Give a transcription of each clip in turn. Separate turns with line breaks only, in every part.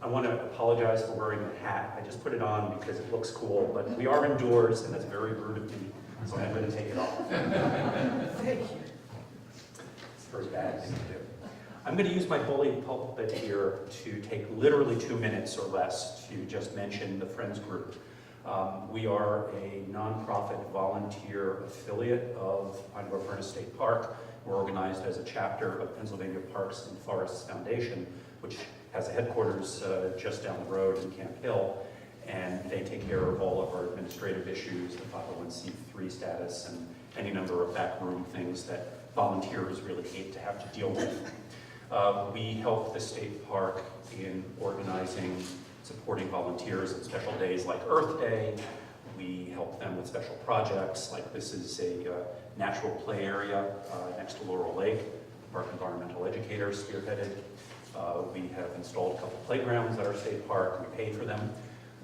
I want to apologize for wearing the hat. I just put it on because it looks cool, but we are indoors, and that's very rude of me, so I'm going to take it off. Thank you. It's a very bad thing to do. I'm going to use my bully pulpit here to take literally 2 minutes or less to just mention the Friends Group. We are a nonprofit volunteer affiliate of Pine Grove Furnace State Park. We're organized as a chapter of Pennsylvania Parks and Forests Foundation, which has a headquarters just down the road in Camp Hill, and they take care of all of our administrative issues, the 501c3 status, and any number of backroom things that volunteers really hate to have to deal with. We help the state park in organizing, supporting volunteers at special days like Earth Day. We help them with special projects, like this is a natural play area next to Laurel Lake, park environmental educators spearheaded. We have installed a couple playgrounds at our state park, we pay for them.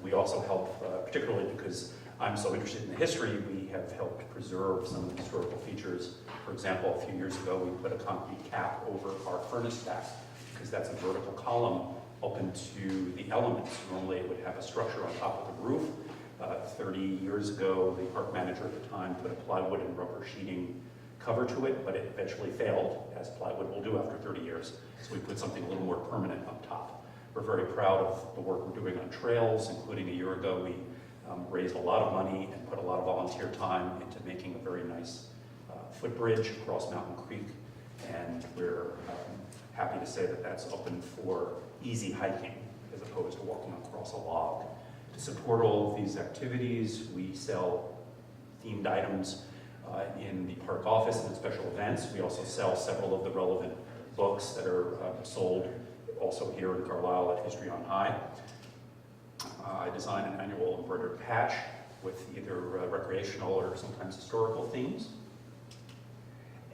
We also help, particularly because I'm so interested in the history, we have helped preserve some of the historical features. For example, a few years ago, we put a concrete cap over our furnace stack, because that's a vertical column open to the elements. Normally it would have a structure on top of the roof. 30 years ago, the park manager at the time put a plywood and rubber sheeting cover to it, but it eventually failed, as plywood will do after 30 years. So we put something a little more permanent up top. We're very proud of the work we're doing on trails, including a year ago we raised a lot of money and put a lot of volunteer time into making a very nice footbridge across Mountain Creek, and we're happy to say that that's open for easy hiking as opposed to walking across a log. To support all of these activities, we sell themed items in the park office and at special events. We also sell several of the relevant books that are sold also here in Carlisle at History on High. I design an annual embroidered patch with either recreational or sometimes historical themes.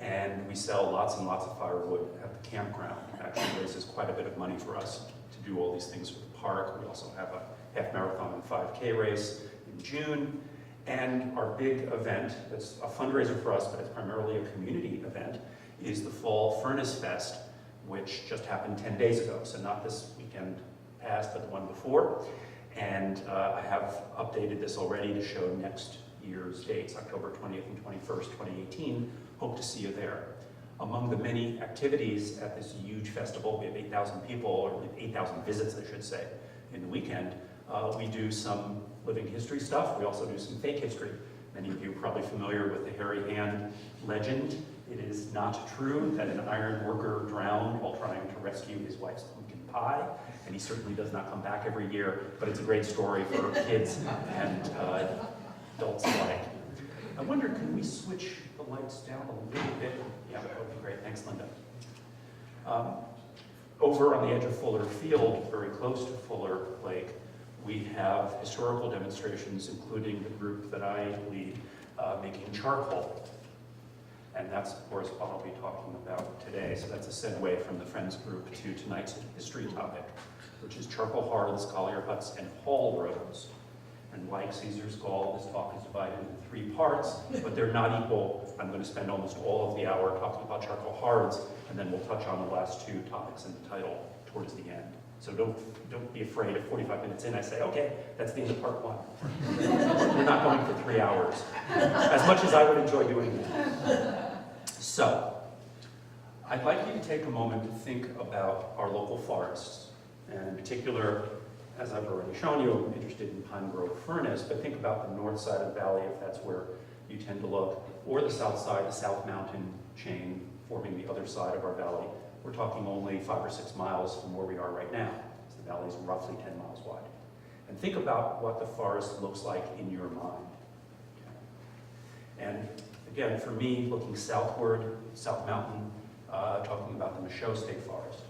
And we sell lots and lots of firewood at the campground. It actually raises quite a bit of money for us to do all these things for the park. We also have a half marathon and 5K race in June. And our big event, that's a fundraiser for us, but it's primarily a community event, is the Fall Furnace Fest, which just happened 10 days ago. So not this weekend past, but the one before. And I have updated this already to show next year's dates, October 20th and 21st, 2018. Hope to see you there. Among the many activities at this huge festival, we have 8,000 people, or 8,000 visits, I should say, in the weekend. We do some living history stuff. We also do some fake history. Many of you are probably familiar with the hairy hand legend. It is not true that an iron worker drowned while trying to rescue his wife's pumpkin pie, and he certainly does not come back every year, but it's a great story for kids and adults alike. I wonder, can we switch the lights down a little bit? Yeah, that would be great. Thanks, Linda. Over on the edge of Fuller Field, very close to Fuller Lake, we have historical demonstrations, including the group that I lead, making charcoal. And that's, of course, what I'll be talking about today. So that's a segue from the Friends Group to tonight's history topic, which is charcoal hearths, Collier Huts, and haul roads. And like Caesar's Gaul, this talk is divided into 3 parts, but they're not equal. I'm going to spend almost all of the hour talking about charcoal hearths, and then we'll touch on the last 2 topics in the title towards the end. So don't be afraid if 45 minutes in I say, okay, that's the end of part 1. We're not going for 3 hours, as much as I would enjoy doing that. So, I'd like you to take a moment to think about our local forests, and in particular, as I've already shown you, I'm interested in Pine Grove Furnace, but think about the north side of the valley if that's where you tend to look, or the south side, the South Mountain chain forming the other side of our valley. We're talking only 5 or 6 miles from where we are right now. So the valley is roughly 10 miles wide. And think about what the forest looks like in your mind. Okay. And again, for me, looking southward, South Mountain, talking about the Michaud State Forest.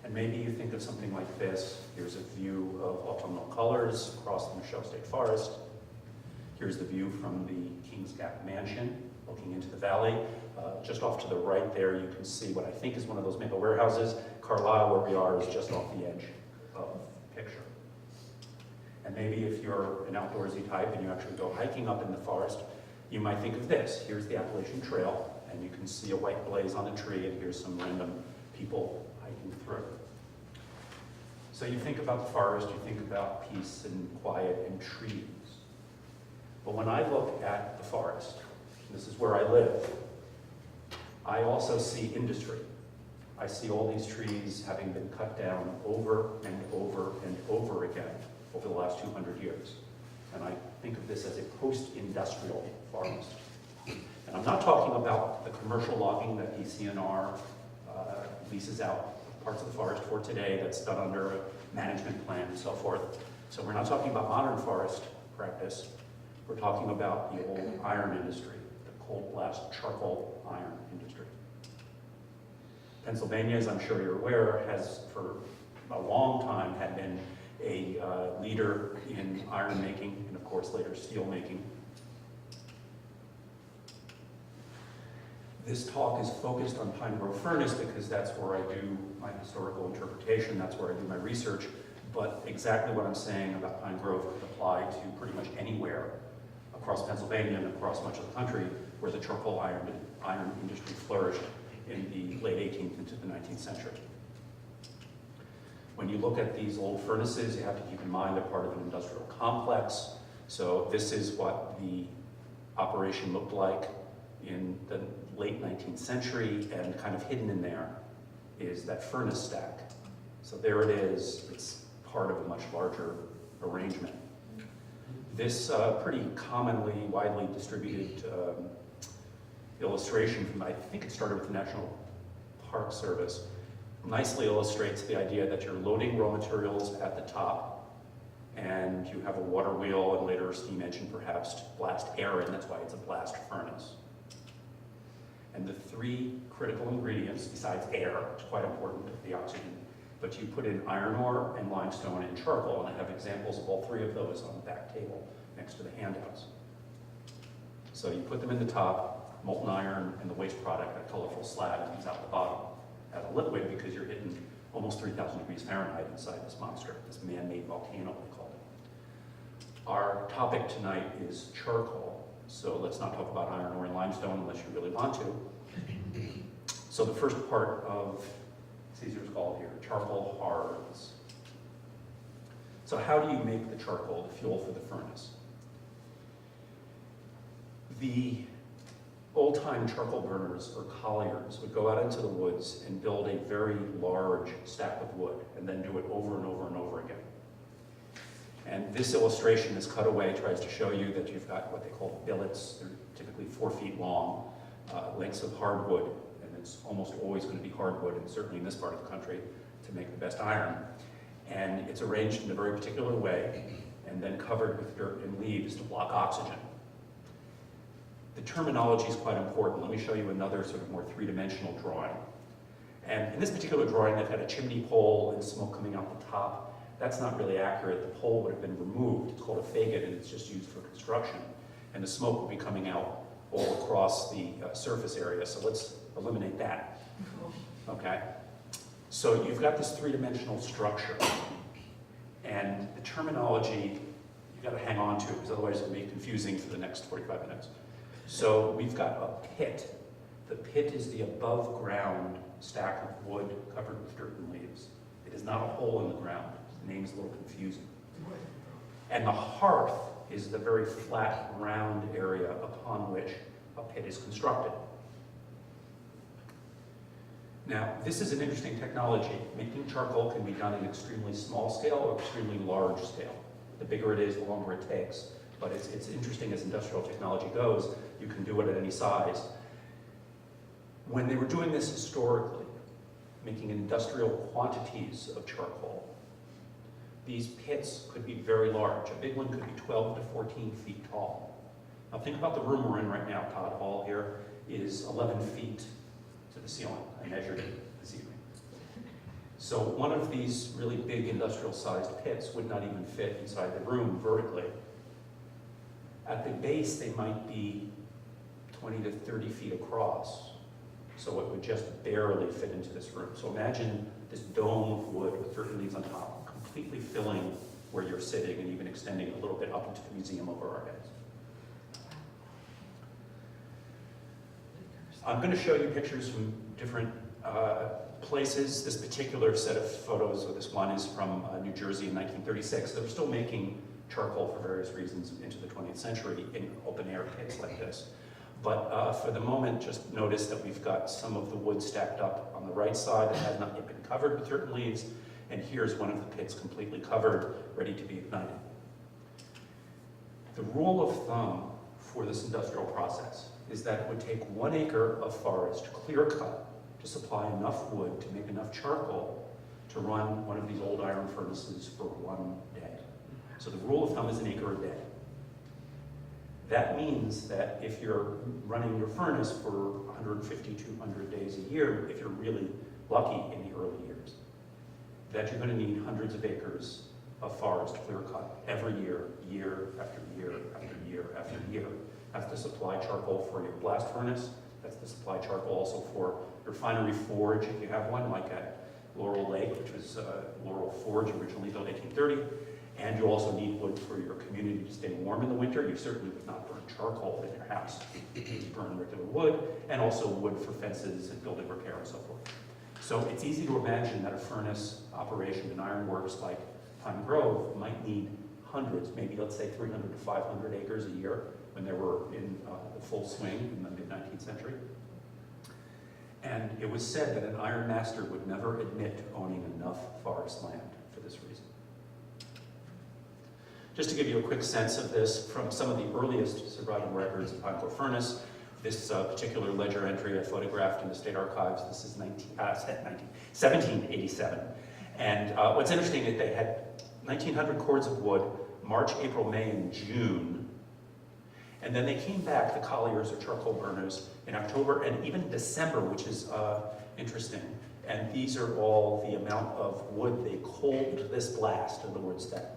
And maybe you think of something like this. Here's a view of autumnal colors across the Michaud State Forest. Here's the view from the Kings Gap Mansion, looking into the valley. Just off to the right there, you can see what I think is one of those maple warehouses. Carlisle, where we are, is just off the edge of the picture. And maybe if you're an outdoorsy type and you actually go hiking up in the forest, you might think of this. Here's the Appalachian Trail, and you can see a white blaze on a tree, and here's some random people hiking through. So you think about the forest, you think about peace and quiet and trees. But when I look at the forest, this is where I live, I also see industry. I see all these trees having been cut down over and over and over again over the last 200 years. And I think of this as a post-industrial forest. And I'm not talking about the commercial logging that DCNR leases out parts of the forest for today that's done under a management plan and so forth. So we're not talking about modern forest practice. We're talking about the old iron industry, the coal blast charcoal iron industry. Pennsylvania, as I'm sure you're aware, has for a long time had been a leader in iron making and of course later steel making. This talk is focused on Pine Grove Furnace because that's where I do my historical interpretation, that's where I do my research, but exactly what I'm saying about Pine Grove could apply to pretty much anywhere across Pennsylvania and across much of the country where the charcoal iron industry flourished in the late 18th into the 19th century. When you look at these old furnaces, you have to keep in mind they're part of an industrial complex. So this is what the operation looked like in the late 19th century, and kind of hidden in there is that furnace stack. So there it is, it's part of a much larger arrangement. This pretty commonly, widely distributed illustration from, I think it started with the National Park Service, nicely illustrates the idea that you're loading raw materials at the top and you have a water wheel and later a steam engine perhaps to blast air in. That's why it's a blast furnace. And the three critical ingredients, besides air, which is quite important, the oxygen, but you put in iron ore and limestone and charcoal, and I have examples of all three of those on the back table next to the handouts. So you put them in the top, molten iron and the waste product, that colorful slag comes out the bottom as a liquid because you're hitting almost 3,000 degrees Fahrenheit inside this monster, this man-made volcano, we call it. Our topic tonight is charcoal. So let's not talk about iron ore and limestone unless you really want to. So the first part of Caesar's call here, charcoal hearths. So how do you make the charcoal, the fuel for the furnace? The old-time charcoal burners, or colliers, would go out into the woods and build a very large stack of wood and then do it over and over and over again. And this illustration, this cutaway, tries to show you that you've got what they call billets. They're typically 4 feet long, lengths of hardwood, and it's almost always going to be hardwood, and certainly in this part of the country, to make the best iron. And it's arranged in a very particular way, and then covered with dirt and leaves to block oxygen. The terminology is quite important. Let me show you another sort of more three-dimensional drawing. And in this particular drawing, they've had a chimney pole and smoke coming out the top. That's not really accurate. The pole would have been removed. It's called a faggot, and it's just used for construction. And the smoke will be coming out all across the surface area, so let's eliminate that. Okay? So you've got this three-dimensional structure, and the terminology you've got to hang on to, because otherwise it'll be confusing for the next 45 minutes. So we've got a pit. The pit is the above-ground stack of wood covered with dirt and leaves. It is not a hole in the ground. The name's a little confusing. And the hearth is the very flat, round area upon which a pit is constructed. Now, this is an interesting technology. Making charcoal can be done in extremely small scale or extremely large scale. The bigger it is, the longer it takes. But it's interesting as industrial technology goes, you can do it at any size. When they were doing this historically, making industrial quantities of charcoal, these pits could be very large. A big one could be 12 to 14 feet tall. Now think about the room we're in right now. Todd Hall here is 11 feet to the ceiling. I measured it this evening. So one of these really big industrial-sized pits would not even fit inside the room vertically. At the base, they might be 20 to 30 feet across. So it would just barely fit into this room. So imagine this dome of wood with dirt and leaves on top, completely filling where you're sitting and even extending a little bit up into the museum over our heads. I'm going to show you pictures from different places. This particular set of photos, or this one, is from New Jersey in 1936. They were still making charcoal for various reasons into the 20th century in open air pits like this. But for the moment, just notice that we've got some of the wood stacked up on the right side that has not yet been covered with certain leaves, and here's one of the pits completely covered, ready to be ignited. The rule of thumb for this industrial process is that it would take 1 acre of forest clear cut to supply enough wood to make enough charcoal to run one of these old iron furnaces for 1 day. So the rule of thumb is 1 acre a day. That means that if you're running your furnace for 150, 200 days a year, if you're really lucky in the early years, that you're going to need hundreds of acres of forest clear cut every year, year after year after year after year. That's to supply charcoal for your blast furnace. That's to supply charcoal also for your refinery forge, if you have one, like at Laurel Lake, which was Laurel Forge, originally built 1830. And you also need wood for your community to stay warm in the winter. You certainly would not burn charcoal in your house. You burn regular wood, and also wood for fences and building repair and so forth. So it's easy to imagine that a furnace operation in ironworks like Pine Grove might need hundreds, maybe let's say 300 to 500 acres a year when they were in the full swing in the mid-19th century. And it was said that an iron master would never admit to owning enough forest land for this reason. Just to give you a quick sense of this, from some of the earliest surviving records of Pine Grove Furnace, this particular ledger entry I photographed in the State Archives, this is 1787. And what's interesting is they had 1,900 cords of wood, March, April, May, and June. And then they came back, the colliers or charcoal burners, in October and even December, which is interesting. And these are all the amount of wood they coaled this blast, in other words, that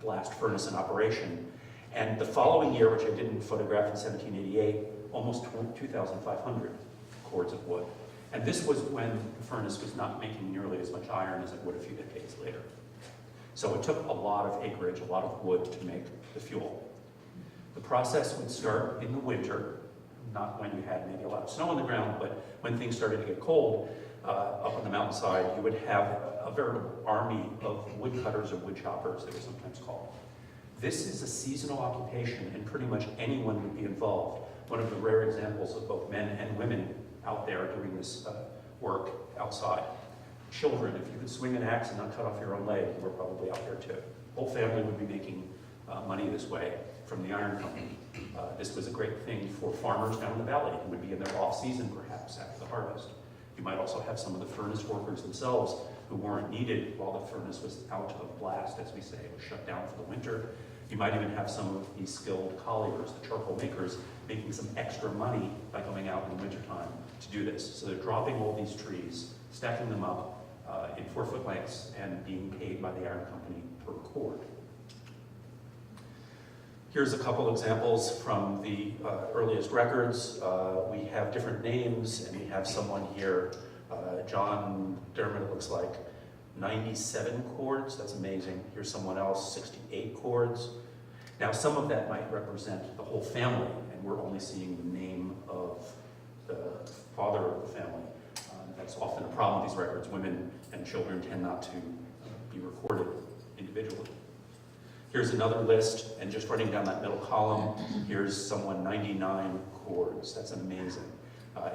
blast furnace in operation. And the following year, which I didn't photograph in 1788, almost 2,500 cords of wood. And this was when the furnace was not making nearly as much iron as it would a few decades later. So it took a lot of acreage, a lot of wood to make the fuel. The process would start in the winter, not when you had maybe a lot of snow on the ground, but when things started to get cold, up on the mountainside, you would have a veritable army of woodcutters or wood choppers, they were sometimes called. This is a seasonal occupation, and pretty much anyone would be involved. One of the rare examples of both men and women out there doing this work outside. Children, if you could swing an axe and not cut off your own leg, you were probably out there too. Whole family would be making money this way from the iron company. This was a great thing for farmers down in the valley who would be in their off-season perhaps after the harvest. You might also have some of the furnace workers themselves who weren't needed while the furnace was out of blast, as we say, it was shut down for the winter. You might even have some of these skilled colliers, the charcoal makers, making some extra money by going out in the wintertime to do this. So they're dropping all these trees, stacking them up in 4-foot lengths, and being paid by the iron company per cord. Here's a couple examples from the earliest records. We have different names, and we have someone here, John Dermott, it looks like, 97 cords, that's amazing. Here's someone else, 68 cords. Now some of that might represent the whole family, and we're only seeing the name of the father of the family. That's often a problem with these records. Women and children tend not to be recorded individually. Here's another list, and just running down that middle column, here's someone 99 cords. That's amazing.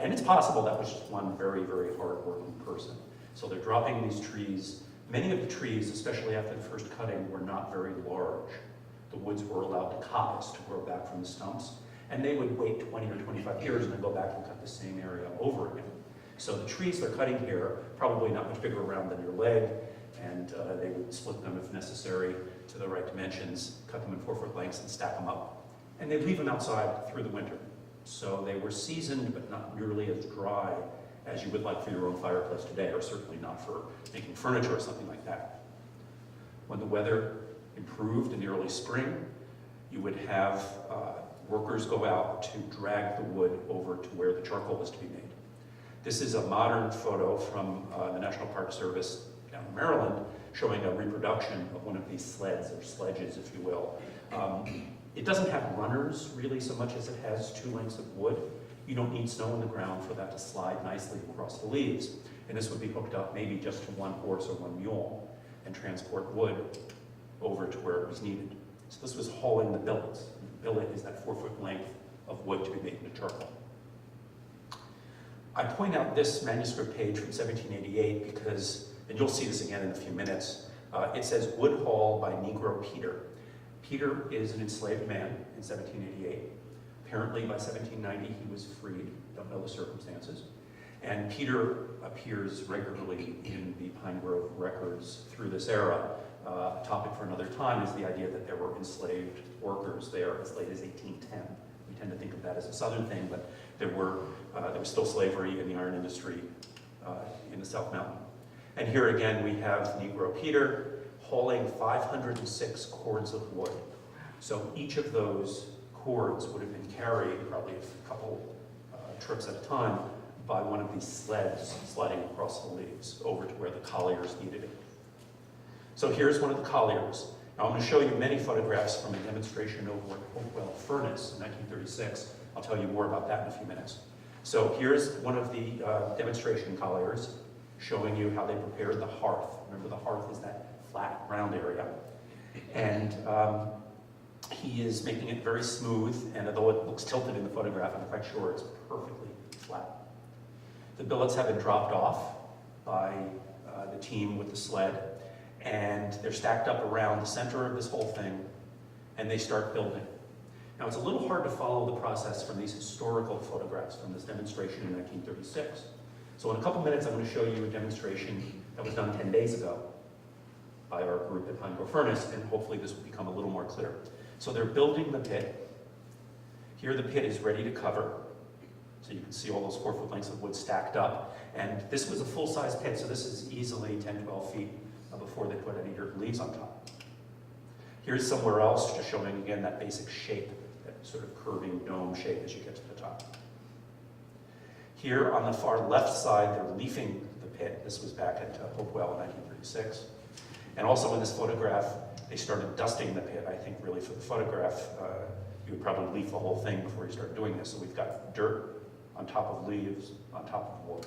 And it's possible that was just one very, very hard-working person. So they're dropping these trees. Many of the trees, especially after the first cutting, were not very large. The woods were allowed to coppice, to grow back from the stumps, and they would wait 20 or 25 years and then go back and cut the same area over again. So the trees they're cutting here, probably not much bigger around than your leg, and they would split them if necessary to the right dimensions, cut them in 4-foot lengths and stack them up. And they'd leave them outside through the winter. So they were seasoned, but not nearly as dry as you would like for your own fireplace today, or certainly not for making furniture or something like that. When the weather improved in the early spring, you would have workers go out to drag the wood over to where the charcoal was to be made. This is a modern photo from the National Park Service down in Maryland, showing a reproduction of one of these sleds, or sledges, if you will. It doesn't have runners, really, so much as it has 2 lengths of wood, you don't need snow on the ground for that to slide nicely across the leaves. And this would be hooked up maybe just to one horse or one mule and transport wood over to where it was needed. So this was hauling the billets. The billet is that 4-foot length of wood to be made into charcoal. I point out this manuscript page from 1788 because, and you'll see this again in a few minutes, it says wood haul by Negro Peter. Peter is an enslaved man in 1788. Apparently by 1790 he was freed, don't know the circumstances. And Peter appears regularly in the Pine Grove records through this era. A topic for another time is the idea that there were enslaved workers there as late as 1810. We tend to think of that as a southern thing, but there was still slavery in the iron industry in the South Mountain. And here again we have Negro Peter hauling 506 cords of wood. So each of those cords would have been carried probably a couple trips at a time by one of these sleds sliding across the leaves over to where the colliers needed it. So here's one of the colliers. Now I'm going to show you many photographs from a demonstration over at Hopewell Furnace in 1936. I'll tell you more about that in a few minutes. So here's one of the demonstration colliers showing you how they prepared the hearth. Remember, the hearth is that flat, round area. And he is making it very smooth, and although it looks tilted in the photograph, I'm quite sure it's perfectly flat. The billets have been dropped off by the team with the sled, and they're stacked up around the center of this whole thing, and they start building. Now, it's a little hard to follow the process from these historical photographs from this demonstration in 1936. So in a couple minutes, I'm going to show you a demonstration that was done 10 days ago by our group at Pine Grove Furnace, and hopefully this will become a little more clear. So they're building the pit. Here the pit is ready to cover. So you can see all those 4-foot lengths of wood stacked up. And this was a full-size pit, so this is easily 10, 12 feet before they put any dirt and leaves on top. Here's somewhere else, just showing again that basic shape, that sort of curving dome shape as you get to the top. Here on the far left side, they're leafing the pit. This was back at Hopewell in 1936. And also in this photograph, they started dusting the pit. I think really for the photograph, you would probably leaf the whole thing before you start doing this. So we've got dirt on top of leaves, on top of wood.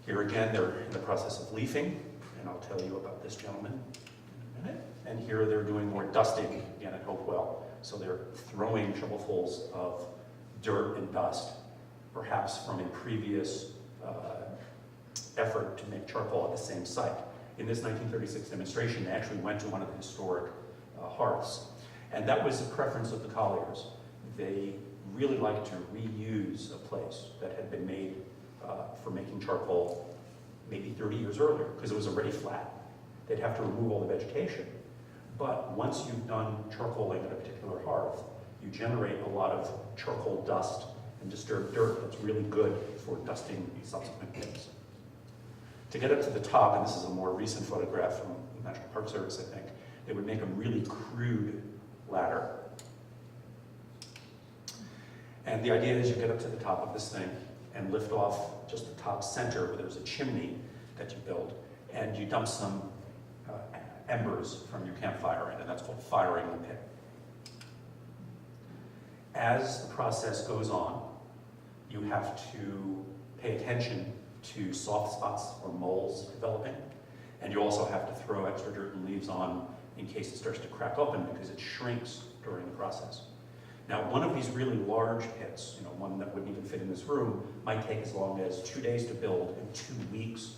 Here again, they're in the process of leafing, and I'll tell you about this gentleman in a minute. And here they're doing more dusting again at Hopewell. So they're throwing shovelfuls of dirt and dust, perhaps from a previous effort to make charcoal at the same site. In this 1936 demonstration, they actually went to one of the historic hearths. And that was a preference of the Colliers. They really liked to reuse a place that had been made for making charcoal maybe 30 years earlier, because it was already flat. They'd have to remove all the vegetation. But once you've done charcoaling at a particular hearth, you generate a lot of charcoal dust and disturbed dirt that's really good for dusting the subsequent pits. To get up to the top, and this is a more recent photograph from the National Park Service, I think, they would make a really crude ladder. And the idea is you get up to the top of this thing and lift off just the top center where there's a chimney that you build, and you dump some embers from your campfire in, and that's called firing the pit. As the process goes on, you have to pay attention to soft spots or moles developing, and you also have to throw extra dirt and leaves on in case it starts to crack open because it shrinks during the process. Now, one of these really large pits, one that wouldn't even fit in this room, might take as long as 2 days to build and 2 weeks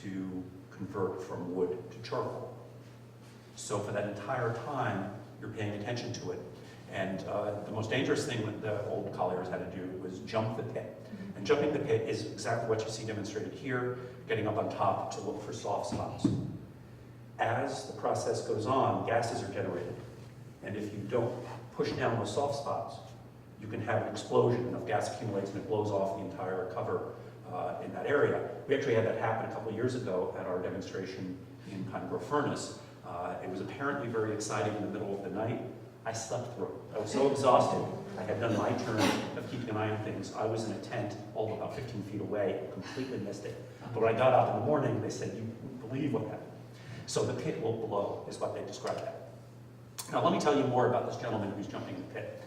to convert from wood to charcoal. So for that entire time, you're paying attention to it. And the most dangerous thing that the old colliers had to do was jump the pit. And jumping the pit is exactly what you see demonstrated here, getting up on top to look for soft spots. As the process goes on, gases are generated. And if you don't push down those soft spots, you can have an explosion. Enough gas accumulates and it blows off the entire cover in that area. We actually had that happen a couple of years ago at our demonstration in Pine Grove Furnace. It was apparently very exciting in the middle of the night. I slept through it. I was so exhausted. I had done my turn of keeping an eye on things. I was in a tent all of about 15 feet away, completely missed it. But when I got up in the morning, they said, "You wouldn't believe what happened." So the pit will blow, is what they described that. Now let me tell you more about this gentleman who's jumping the pit.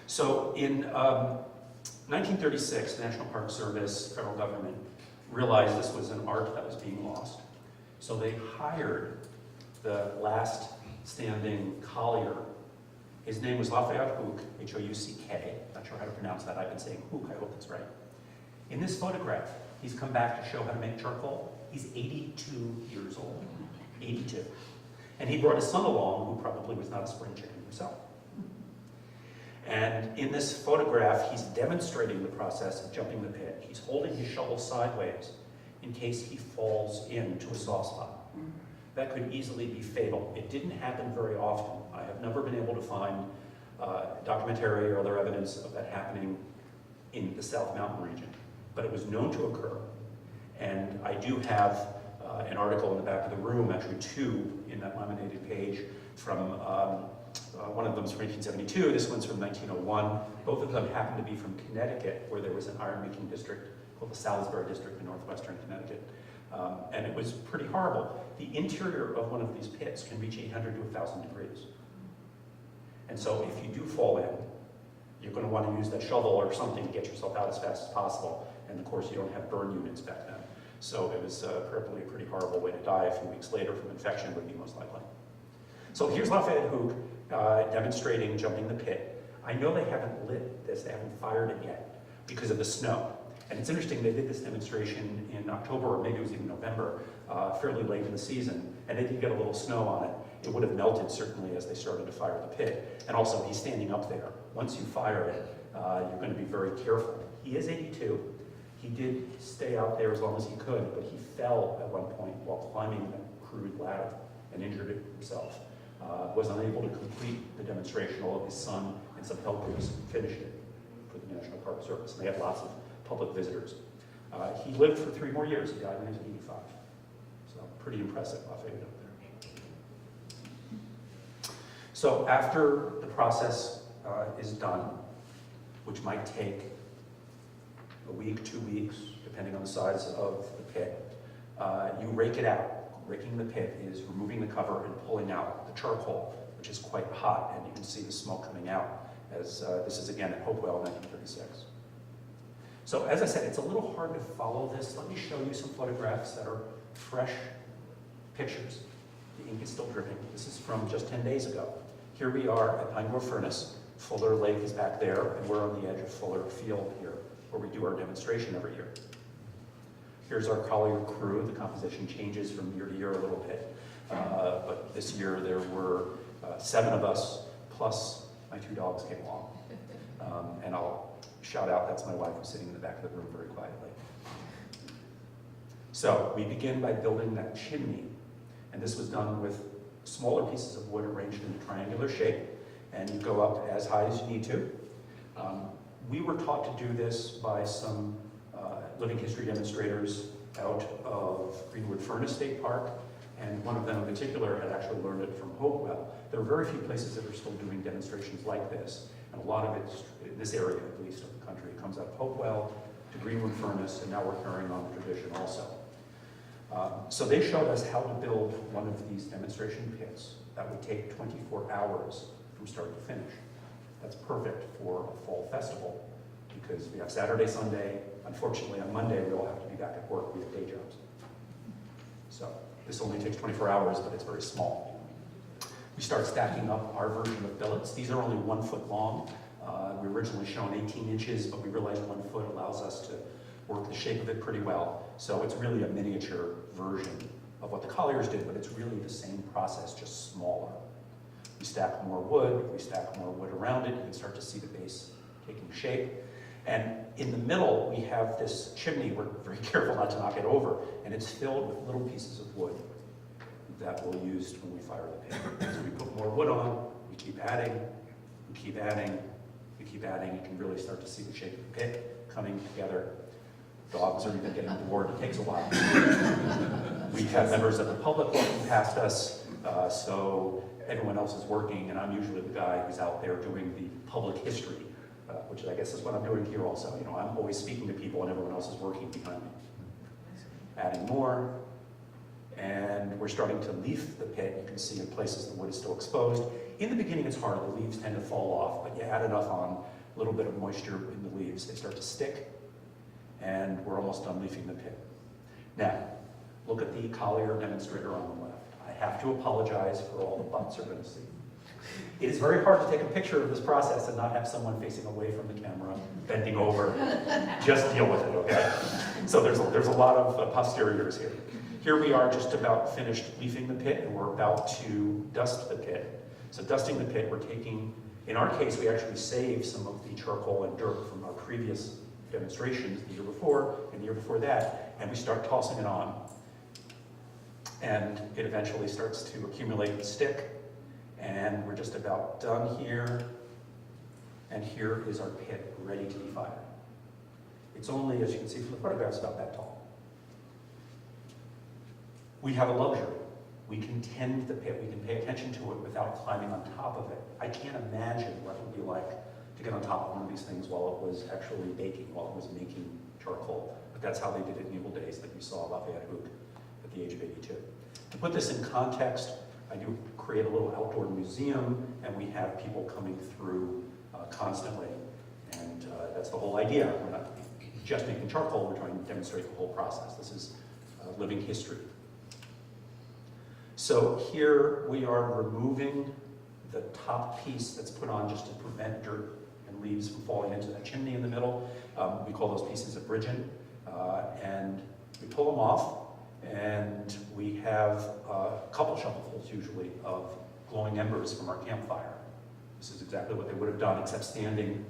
So in 1936, the National Park Service, federal government, realized this was an art that was being lost. So they hired the last standing collier. His name was Lafayette Houck, H-O-U-C-K. Not sure how to pronounce that. I've been saying Houck, I hope that's right. In this photograph, he's come back to show how to make charcoal. He's 82 years old, 82. And he brought his son along, who probably was not a spring chicken himself. And in this photograph, he's demonstrating the process of jumping the pit. He's holding his shovel sideways in case he falls into a soft spot. That could easily be fatal. It didn't happen very often. I have never been able to find documentary or other evidence of that happening in the South Mountain region, but it was known to occur. And I do have an article in the back of the room, actually two in that laminated page, from one of them is from 1872, this one's from 1901. Both of them happen to be from Connecticut, where there was an iron-making district called the Salisbury District in northwestern Connecticut. And it was pretty horrible. The interior of one of these pits can reach 800 to 1,000 degrees. And so if you do fall in, you're going to want to use that shovel or something to get yourself out as fast as possible. And of course, you don't have burn units back then. So it was probably a pretty horrible way to die. A few weeks later from infection would be most likely. So here's Lafayette Houck demonstrating jumping the pit. I know they haven't lit this, they haven't fired it yet because of the snow. And it's interesting, they did this demonstration in October, or maybe it was even November, fairly late in the season, and they did get a little snow on it. It would have melted, certainly, as they started to fire the pit. And also, he's standing up there. Once you fire it, you're going to be very careful. He is 82. He did stay out there as long as he could, but he fell at one point while climbing a crude ladder and injured himself. Was unable to complete the demonstration, although his son and some helpers finished it for the National Park Service. And they had lots of public visitors. He lived for 3 more years. He died when he was 85. So pretty impressive, Lafayette up there. So after the process is done, which might take a week, 2 weeks, depending on the size of the pit, you rake it out. Raking the pit is removing the cover and pulling out the charcoal, which is quite hot, and you can see the smoke coming out, as this is again at Hopewell, 1936. So as I said, it's a little hard to follow this. Let me show you some photographs that are fresh pictures. The ink is still dripping. This is from just 10 days ago. Here we are at Pine Grove Furnace. Fuller Lake is back there, and we're on the edge of Fuller Field here, where we do our demonstration every year. Here's our Collier crew. The composition changes from year to year a little bit. But this year there were 7 of us, plus my 2 dogs came along. And I'll shout out, that's my wife who's sitting in the back of the room very quietly. So we begin by building that chimney. And this was done with smaller pieces of wood arranged in a triangular shape. And you go up as high as you need to. We were taught to do this by some living history demonstrators out of Greenwood Furnace State Park, and one of them in particular had actually learned it from Hopewell. There are very few places that are still doing demonstrations like this, and a lot of it, in this area at least of the country, it comes out of Hopewell to Greenwood Furnace, and now we're carrying on the tradition also. So they showed us how to build one of these demonstration pits that would take 24 hours from start to finish. That's perfect for a fall festival, because we have Saturday, Sunday. Unfortunately, on Monday, we all have to be back at work. We have day jobs. So this only takes 24 hours, but it's very small. We start stacking up our version of billets. These are only 1 foot long. We originally shown 18 inches, but we realized 1 foot allows us to work the shape of it pretty well. So it's really a miniature version of what the Colliers did, but it's really the same process, just smaller. We stack more wood around it. You can start to see the base taking shape. And in the middle, we have this chimney. We're very careful not to knock it over. And it's filled with little pieces of wood that we'll use when we fire the pit. So we put more wood on, we keep adding, we keep adding, we keep adding. You can really start to see the shape of the pit coming together. Dogs are even getting bored. It takes a while. We have members of the public walking past us, so everyone else is working, and I'm usually the guy who's out there doing the public history, which I guess is what I'm doing here also. You know, I'm always speaking to people and everyone else is working behind me. Adding more, and we're starting to leaf the pit. You can see in places the wood is still exposed. In the beginning it's hard, the leaves tend to fall off, but you add enough on little bit of moisture in the leaves. They start to stick, and we're almost done leafing the pit. Now, look at the Collier demonstrator on the left. I have to apologize for all the butts you're going to see. It is very hard to take a picture of this process and not have someone facing away from the camera, bending over. Just deal with it, okay? So there's a lot of posteriors here. Here we are just about finished leafing the pit, and we're about to dust the pit. So dusting the pit, we're taking, in our case, we actually saved some of the charcoal and dirt from our previous demonstrations the year before and the year before that, and we start tossing it on. And it eventually starts to accumulate and stick, and we're just about done here. And here is our pit ready to be fired. It's only, as you can see from the photographs, about that tall. We have a luxury. We can tend the pit, we can pay attention to it without climbing on top of it. I can't imagine what it would be like to get on top of one of these things while it was actually baking, while it was making charcoal. But that's how they did it in the old days, like you saw Lafayette Hook at the age of 82. To put this in context, I do create a little outdoor museum, and we have people coming through constantly. And that's the whole idea. We're not just making charcoal, we're trying to demonstrate the whole process. This is living history. So here we are removing the top piece that's put on just to prevent dirt and leaves from falling into that chimney in the middle. We call those pieces a bridging, and we pull them off, and we have a couple shovelfuls usually of glowing embers from our campfire. This is exactly what they would have done, except standing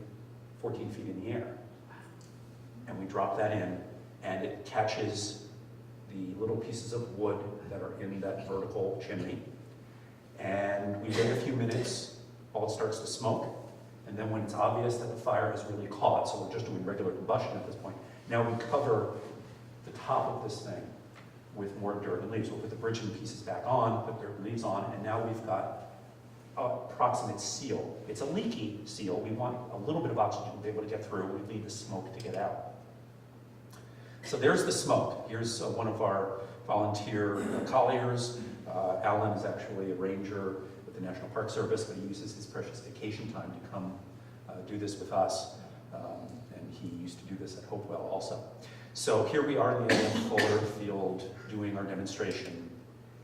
14 feet in the air. And we drop that in, and it catches the little pieces of wood that are in that vertical chimney. And we wait a few minutes, all it starts to smoke, and then when it's obvious that the fire has really caught, so we're just doing regular combustion at this point, now we cover the top of this thing with more dirt and leaves. We'll put the bridging pieces back on, put dirt and leaves on, and now we've got a proximate seal. It's a leaky seal. We want a little bit of oxygen to be able to get through. We need the smoke to get out. So there's the smoke. Here's one of our volunteer colliers. Alan is actually a ranger with the National Park Service, but he uses his precious vacation time to come do this with us. And he used to do this at Hopewell also. So here we are in the Fuller field doing our demonstration,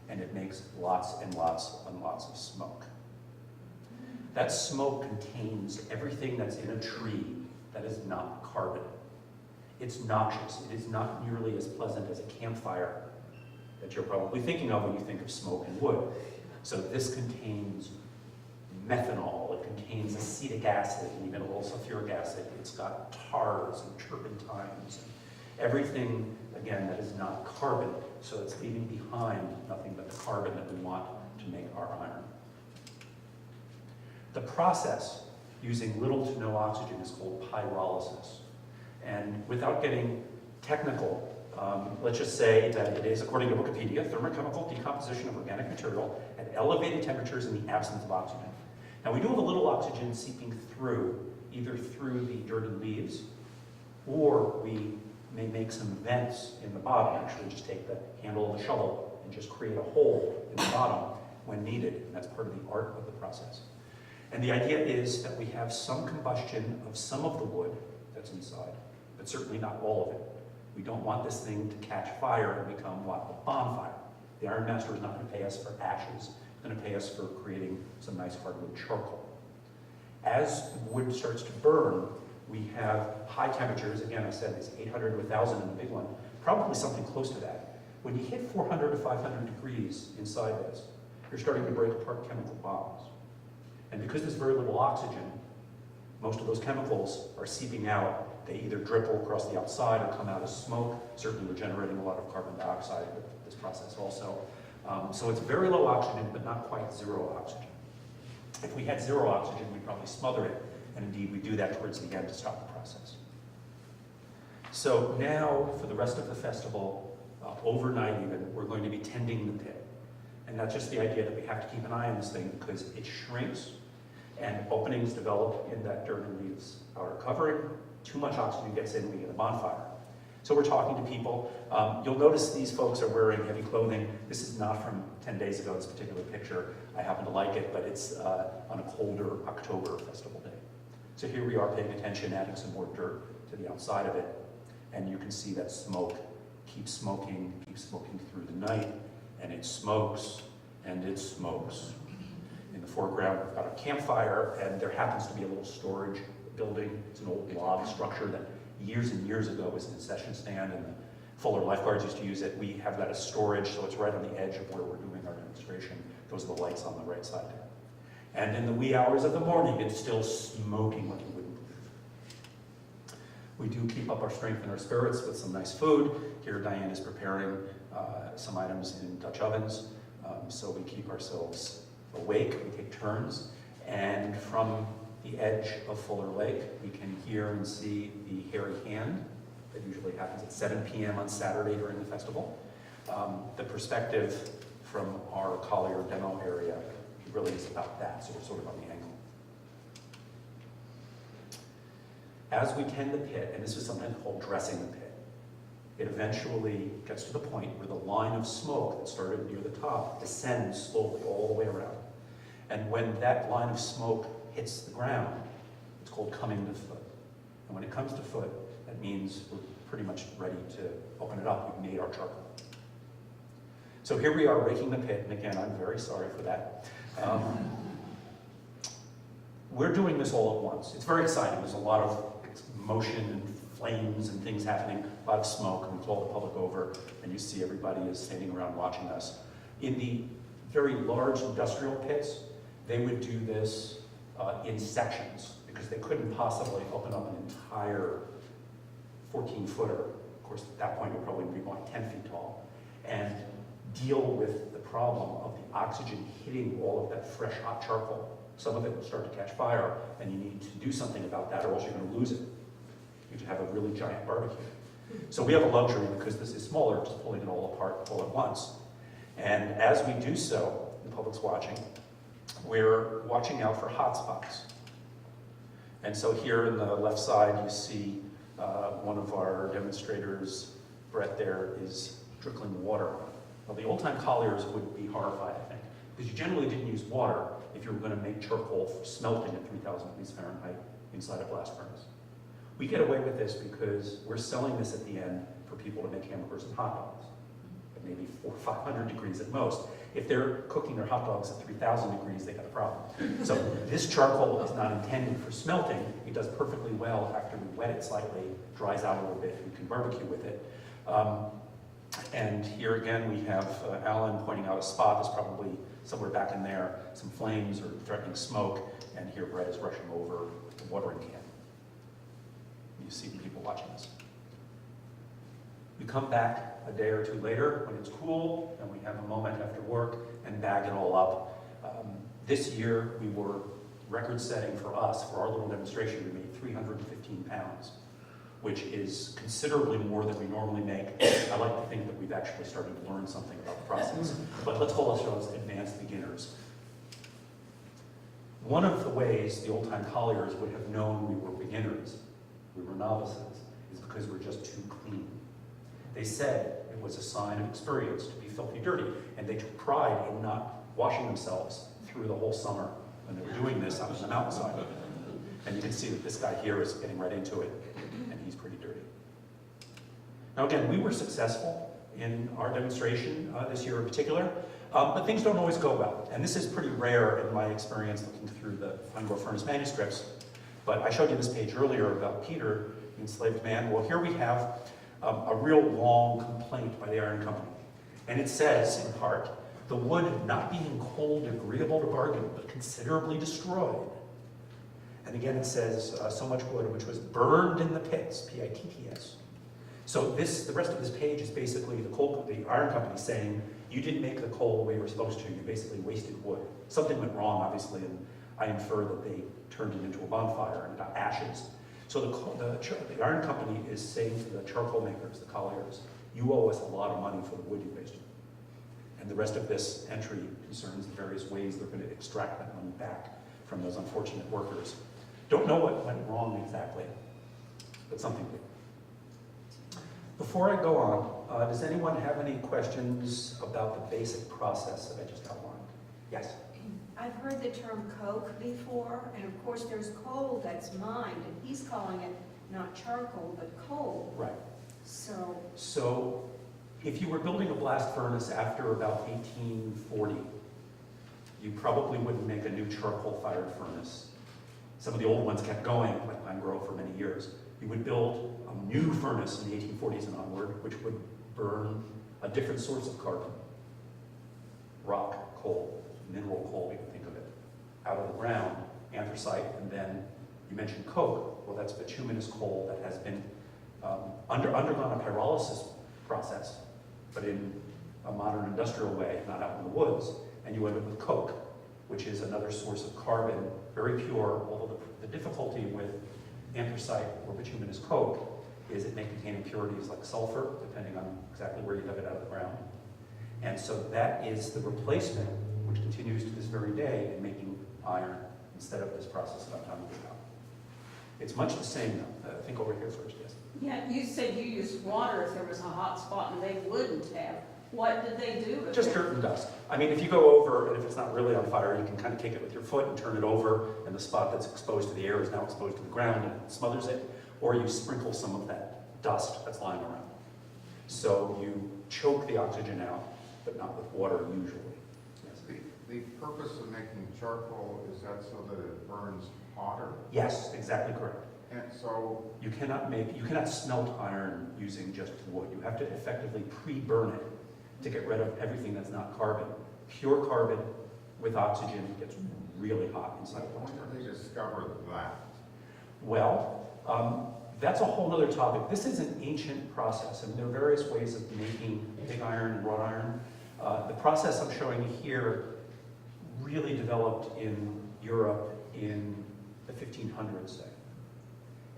and it makes lots and lots and lots of smoke. That smoke contains everything that's in a tree that is not carbon. It's noxious. It is not nearly as pleasant as a campfire that you're probably thinking of when you think of smoke and wood. So this contains methanol, it contains acetic acid, and even a little sulfuric acid. It's got tars and turpentines, and everything, again, that is not carbon. So it's leaving behind nothing but the carbon that we want to make our iron. The process using little to no oxygen is called pyrolysis. And without getting technical, let's just say that it is, according to Wikipedia, thermochemical decomposition of organic material at elevated temperatures in the absence of oxygen. Now we do have a little oxygen seeping through, either through the dirt and leaves, or we may make some vents in the bottom, actually just take the handle of the shovel and just create a hole in the bottom when needed, and that's part of the art of the process. And the idea is that we have some combustion of some of the wood that's inside, but certainly not all of it. We don't want this thing to catch fire and become what? A bonfire. The Iron Master is not going to pay us for ashes. He's going to pay us for creating some nice hardwood charcoal. As wood starts to burn, we have high temperatures. Again, I said it's 800 to 1,000 in the big one, probably something close to that. When you hit 400 to 500 degrees inside this, you're starting to break apart chemical bonds. And because there's very little oxygen, most of those chemicals are seeping out. They either dribble across the outside or come out as smoke. Certainly we're generating a lot of carbon dioxide with this process also. So it's very low oxygen, but not quite zero oxygen. If we had zero oxygen, we'd probably smother it. And indeed, we do that towards the end to stop the process. So now, for the rest of the festival, overnight even, we're going to be tending the pit. And that's just the idea that we have to keep an eye on this thing because it shrinks and openings develop in that dirt and leaves outer covering. Too much oxygen gets in, we get a bonfire. So we're talking to people. You'll notice these folks are wearing heavy clothing. This is not from 10 days ago, this particular picture. I happen to like it, but it's on a colder October festival day. So here we are paying attention, adding some more dirt to the outside of it, and you can see that smoke keeps smoking through the night, and it smokes, and it smokes. In the foreground, we've got a campfire, and there happens to be a little storage building. It's an old log structure that years and years ago was a concession stand, and the Fuller lifeguards used to use it. We have that as storage, so it's right on the edge of where we're doing our demonstration. Those are the lights on the right side there. And in the wee hours of the morning, it's still smoking like you wouldn't believe. We do keep up our strength and our spirits with some nice food. Here, Diane is preparing some items in Dutch ovens, so we keep ourselves awake. We take turns, and from the edge of Fuller Lake, we can hear and see the hairy hand that usually happens at 7 p.m. on Saturday during the festival. The perspective from our Collier demo area really is about that, so we're sort of on the angle. As we tend the pit, and this is sometimes called dressing the pit, it eventually gets to the point where the line of smoke that started near the top descends slowly all the way around. And when that line of smoke hits the ground, it's called coming to foot. And when it comes to foot, that means we're pretty much ready to open it up. We've made our charcoal. So here we are raking the pit, and again, I'm very sorry for that. We're doing this all at once. It's very exciting. There's a lot of motion and flames and things happening, a lot of smoke, and we call the public over, and you see everybody is standing around watching us. In the very large industrial pits, they would do this in sections, because they couldn't possibly open up an entire 14-footer. Of course, at that point, it would probably be more like 10 feet tall, and deal with the problem of the oxygen hitting all of that fresh, hot charcoal. Some of it will start to catch fire, and you need to do something about that, or else you're going to lose it. You could have a really giant barbecue. So we have a luxury, because this is smaller, just pulling it all apart all at once. And as we do so, the public's watching, we're watching out for hot spots. And so here in the left side, you see one of our demonstrators, Brett there, is trickling water. Well, the old-time colliers would be horrified, I think, because you generally didn't use water if you were going to make charcoal for smelting at 3,000 degrees Fahrenheit inside a blast furnace. We get away with this because we're selling this at the end for people to make hamburgers and hot dogs, at maybe 400 or 500 degrees at most. If they're cooking their hot dogs at 3,000 degrees, they got a problem. So this charcoal is not intended for smelting. It does perfectly well after we wet it slightly, dries out a little bit, we can barbecue with it. And here again, we have Alan pointing out a spot that's probably somewhere back in there, some flames or threatening smoke, and here Brett is rushing over the watering can. You see the people watching this. We come back a day or two later when it's cool, and we have a moment after work and bag it all up. This year, we were record-setting for us, for our little demonstration, we made 315 pounds, which is considerably more than we normally make. I like to think that we've actually started to learn something about the process, but let's call ourselves advanced beginners. One of the ways the old-time colliers would have known we were beginners, we were novices, is because we're just too clean. They said it was a sign of experience to be filthy dirty, and they took pride in not washing themselves through the whole summer when they were doing this on the mountainside. And you can see that this guy here is getting right into it, and he's pretty dirty. Now again, we were successful in our demonstration this year in particular, but things don't always go well. And this is pretty rare in my experience looking through the Flammable Furnace manuscripts. But I showed you this page earlier about Peter, the enslaved man. Well, here we have a real long complaint by the iron company. And it says, in part, the wood not being cold agreeable to bargain, but considerably destroyed. And again, it says, so much wood which was burned in the pits, P-I-T-T-S. So the rest of this page is basically the iron company saying, you didn't make the coal the way you were supposed to, you basically wasted wood. Something went wrong, obviously, and I infer that they turned it into a bonfire and got ashes. So the iron company is saying to the charcoal makers, the colliers, you owe us a lot of money for the wood you wasted. And the rest of this entry concerns the various ways they're going to extract that money back from those unfortunate workers. Don't know what went wrong exactly, but something did. Before I go on, does anyone have any questions about the basic process that I just outlined? Yes?
Can I've heard the term coke before, and of course there's coal that's mined, and he's calling it not charcoal, but coal.
Right.
So
If you were building a blast furnace after about 1840, you probably wouldn't make a new charcoal-fired furnace. Some of the old ones kept going, like Pine Grove, for many years. You would build a new furnace in the 1840s and onward, which would burn a different source of carbon. Rock, coal, mineral coal, you can think of it, out of the ground, anthracite, and then you mentioned coke. Well, that's bituminous coal that has been undergone a pyrolysis process, but in a modern industrial way, not out in the woods, and you end up with coke, which is another source of carbon, very pure, although the difficulty with anthracite or bituminous coke is it may contain impurities like sulfur, depending on exactly where you dug it out of the ground. And so that is the replacement, which continues to this very day, in making iron instead of this process that I'm talking about. It's much the same, though. I think over here first, yes.
Yeah, you said you used water if there was a hot spot, and they wouldn't have. What did they do?
Just dirt and dust. I mean, if you go over, and if it's not really on fire, you can kind of kick it with your foot and turn it over, and the spot that's exposed to the air is now exposed to the ground, and it smothers it. Or you sprinkle some of that dust that's lying around. So you choke the oxygen out, but not with water usually. Yes.
The purpose of making charcoal, is that so that it burns hotter?
Yes, exactly correct.
And so,
You cannot smelt iron using just wood. You have to effectively pre-burn it to get rid of everything that's not carbon. Pure carbon with oxygen gets really hot inside of blast
when
furnace.
did they discover that?
Well, that's a whole other topic. This is an ancient process, and there are various ways of making pig iron and wrought iron. The process I'm showing you here really developed in Europe in the 1500s, say.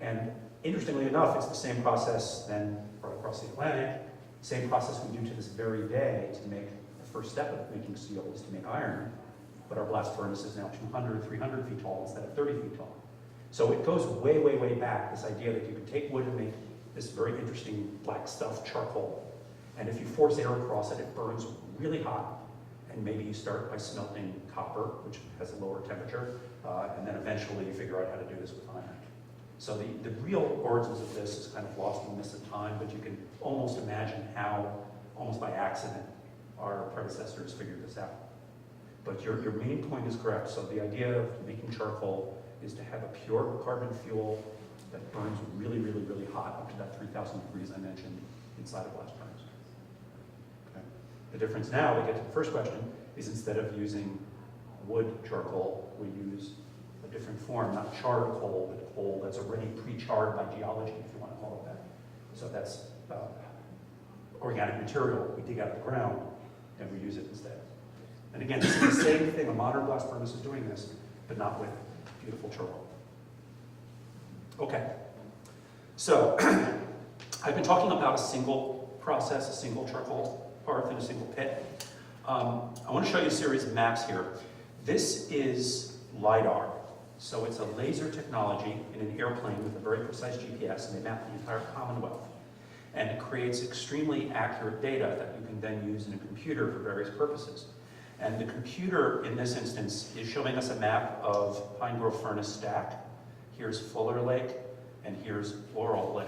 And interestingly enough, it's the same process then brought across the Atlantic, same process we do to this very day to make the first step of making steel is to make iron, but our blast furnace is now 200, 300 feet tall instead of 30 feet tall. So it goes way, way, way back, this idea that you can take wood and make this very interesting black stuff, charcoal, and if you force air across it, it burns really hot, and maybe you start by smelting copper, which has a lower temperature, and then eventually you figure out how to do this with iron. So the real origins of this is kind of lost in the mist of time, but you can almost imagine how, almost by accident, our predecessors figured this out. But your main point is correct. So the idea of making charcoal is to have a pure carbon fuel that burns really, really, really hot up to that 3,000 degrees I mentioned inside a blast furnace. Okay. The difference now, to get to the first question, is instead of using wood charcoal, we use a different form, not charred coal, but coal that's already pre-charred by geology, if you want to call it that. So that's organic material we dig out of the ground, and we use it instead. And again, this is the same thing. A modern blast furnace is doing this, but not with beautiful charcoal. Okay. So I've been talking about a single process, a single charcoal hearth in a single pit. I want to show you a series of maps here. This is LiDAR. So it's a laser technology in an airplane with a very precise GPS, and they map the entire Commonwealth. And it creates extremely accurate data that you can then use in a computer for various purposes. And the computer, in this instance, is showing us a map of Pine Grove Furnace Stack. Here's Fuller Lake, and here's Laurel Lake.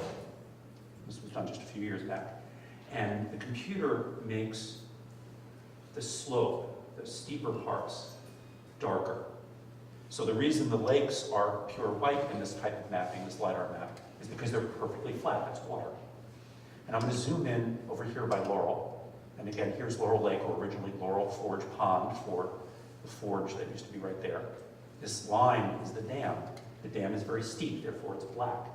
This was done just a few years back. And the computer makes the slope, the steeper parts, darker. So the reason the lakes are pure white in this type of mapping, this LiDAR map, is because they're perfectly flat, that's water. And I'm going to zoom in over here by Laurel. And again, here's Laurel Lake, or originally Laurel Forge Pond, for the forge that used to be right there. This line is the dam. The dam is very steep, therefore it's black.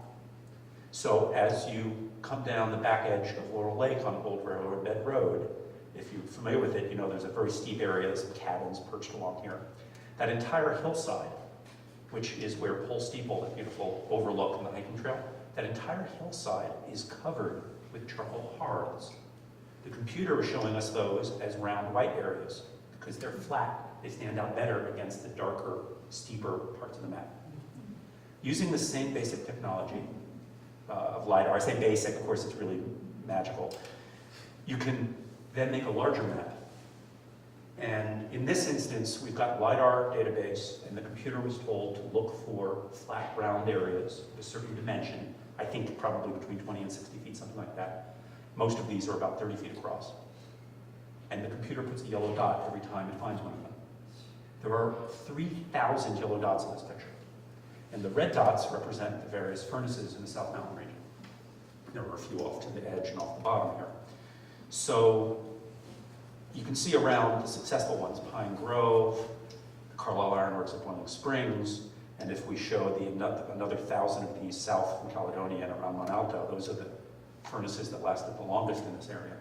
So as you come down the back edge of Laurel Lake on Old Railroad Bed Road, if you're familiar with it, you know there's a very steep area, there's some cabins perched along here. That entire hillside, which is where Pole Steeple, that beautiful overlook on the hiking trail, that entire hillside is covered with charcoal hearths. The computer is showing us those as round white areas because they're flat. They stand out better against the darker, steeper parts of the map. Using the same basic technology of LiDAR, I say basic, of course it's really magical, you can then make a larger map. And in this instance, we've got LiDAR database, and the computer was told to look for flat round areas of a certain dimension, I think probably between 20 and 60 feet, something like that. Most of these are about 30 feet across. And the computer puts a yellow dot every time it finds one of them. There are 3,000 yellow dots in this picture. And the red dots represent the various furnaces in the South Mountain region. There are a few off to the edge and off the bottom here. So you can see around the successful ones, Pine Grove, the Carlisle Ironworks at Boiling Springs, and if we show another 1,000 of these south from Caledonia and around Mont Alto, those are the furnaces that lasted the longest in this area.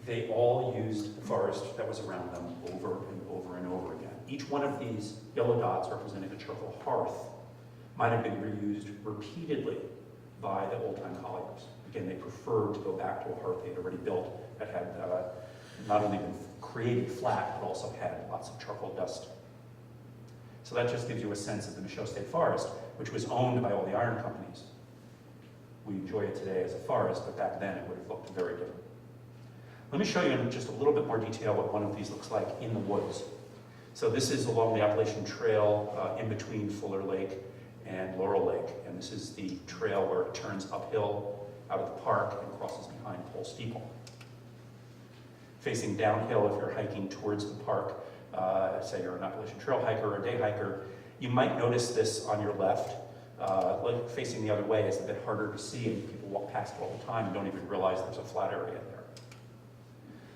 They all used the forest that was around them over and over and over again. Each one of these yellow dots representing a charcoal hearth might have been reused repeatedly by the old-time Colliers. Again, they preferred to go back to a hearth they'd already built that had not only been created flat, but also had lots of charcoal dust. So that just gives you a sense of the Michaud State Forest, which was owned by all the iron companies. We enjoy it today as a forest, but back then it would have looked very different. Let me show you in just a little bit more detail what one of these looks like in the woods. So this is along the Appalachian Trail in between Fuller Lake and Laurel Lake, and this is the trail where it turns uphill out of the park and crosses behind Pole Steeple. Facing downhill, if you're hiking towards the park, say you're an Appalachian Trail hiker or a day hiker, you might notice this on your left. Like facing the other way is a bit harder to see, and people walk past it all the time and don't even realize there's a flat area there.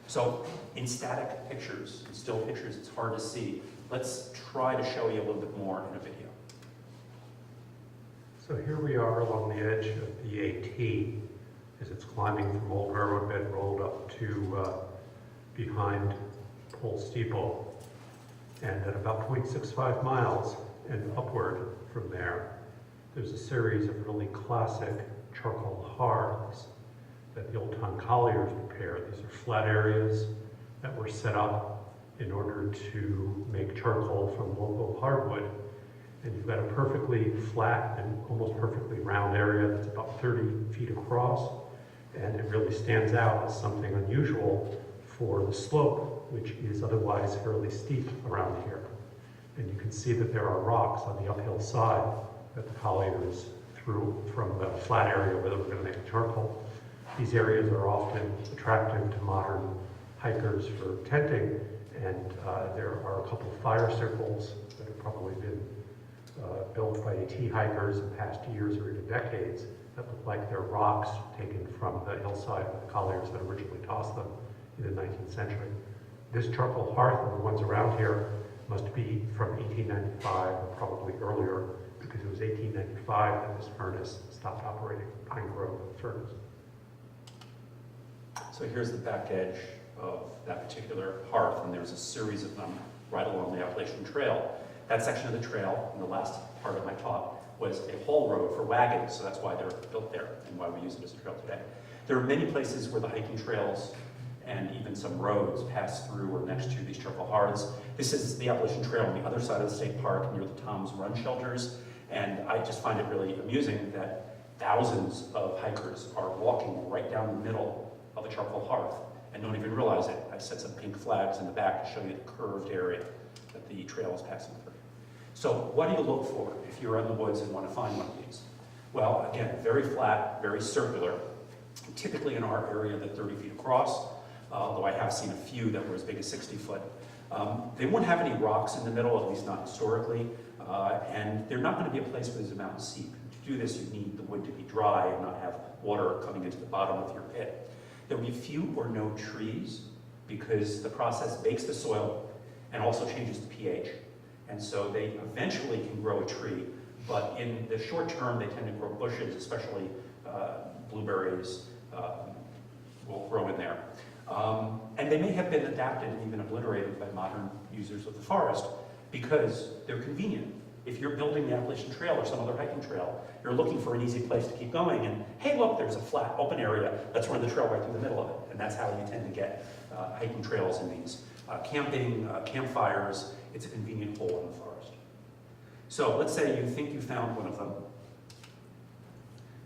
So in static pictures, in still pictures, it's hard to see. Let's try to show you a little bit more in a video.
So here we are along the edge of the AT as it's climbing from Old Railroad Bed Road up to behind Pole Steeple. And at about 0.65 miles and upward from there, there's a series of really classic charcoal hearths that the old-time Colliers prepared. These are flat areas that were set up in order to make charcoal from local hardwood. And you've got a perfectly flat and almost perfectly round area that's about 30 feet across, and it really stands out as something unusual for the slope, which is otherwise fairly steep around here. And you can see that there are rocks on the uphill side that the Colliers threw from the flat area where they were going to make charcoal. These areas are often attractive to modern hikers for tenting, and there are a couple of fire circles that have probably been built by AT hikers in past years or even decades that look like they're rocks taken from the hillside of the Colliers that originally tossed them in the 19th century. This charcoal hearth and the ones around here must be from 1895 or probably earlier, because it was 1895 that this furnace stopped operating, Pine Grove furnace.
So here's the back edge of that particular hearth, and there's a series of them right along the Appalachian Trail. That section of the trail, in the last part of my talk, was a haul road for wagons, so that's why they're built there and why we use it as a trail today. There are many places where the hiking trails and even some roads pass through or next to these charcoal hearths. This is the Appalachian Trail on the other side of the state park near the Thom Run Shelters, and I just find it really amusing that thousands of hikers are walking right down the middle of a charcoal hearth and don't even realize it. I set some pink flags in the back to show you the curved area that the trail is passing through. So what do you look for if you're in the woods and want to find one of these? Well, again, very flat, very circular. Typically in our area, they're 30 feet across, although I have seen a few that were as big as 60 foot. They won't have any rocks in the middle, at least not historically, and they're not going to be a place where there's a mountain seep. To do this, you need the wood to be dry and not have water coming into the bottom of your pit. There will be few or no trees because the process bakes the soil and also changes the pH. And so they eventually can grow a tree, but in the short term, they tend to grow bushes, especially blueberries will grow in there. And they may have been adapted and even obliterated by modern users of the forest because they're convenient. If you're building the Appalachian Trail or some other hiking trail, you're looking for an easy place to keep going, and hey, look, there's a flat, open area. Let's run the trail right through the middle of it. And that's how you tend to get hiking trails in these. Camping, campfires, it's a convenient hole in the forest. So let's say you think you found one of them.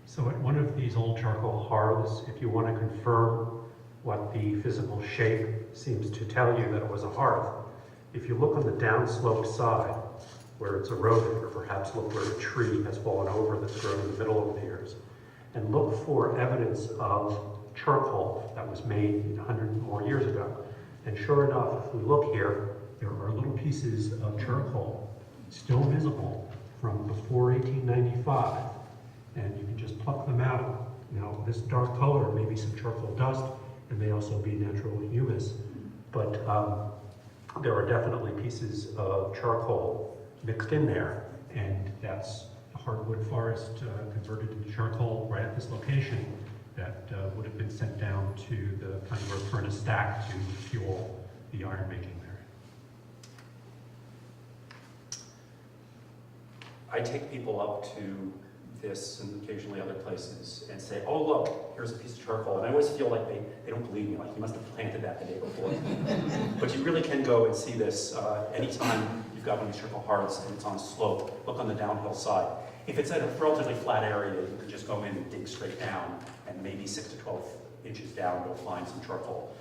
So at one of these old charcoal hearths, if you want to confirm what the physical shape seems to tell you that it was a hearth, If you look on the downslope side, where it's eroded, or perhaps look where a tree has fallen over that's grown in the middle over the years, and look for evidence of charcoal that was made 100 more years ago. And sure enough, if we look here, there are little pieces of charcoal still visible from before 1895, and you can just pluck them out. Now, this dark color may be some charcoal dust, it may also be natural humus, but there are definitely pieces of charcoal mixed in there, and that's a hardwood forest converted into charcoal right at this location that would have been sent down to the Pine furnace stack to fuel the iron making there.
I take people up to this and occasionally other places and say, oh look, here's a piece of charcoal. And I always feel like they don't believe me, like you must have planted that the day before. But you really can go and see this anytime you've got one of these charcoal hearths and it's on a slope. Look on the downhill side. If it's at a relatively flat area, you can just go in and dig straight down, and maybe 6 to 12 inches down, you'll find some charcoal.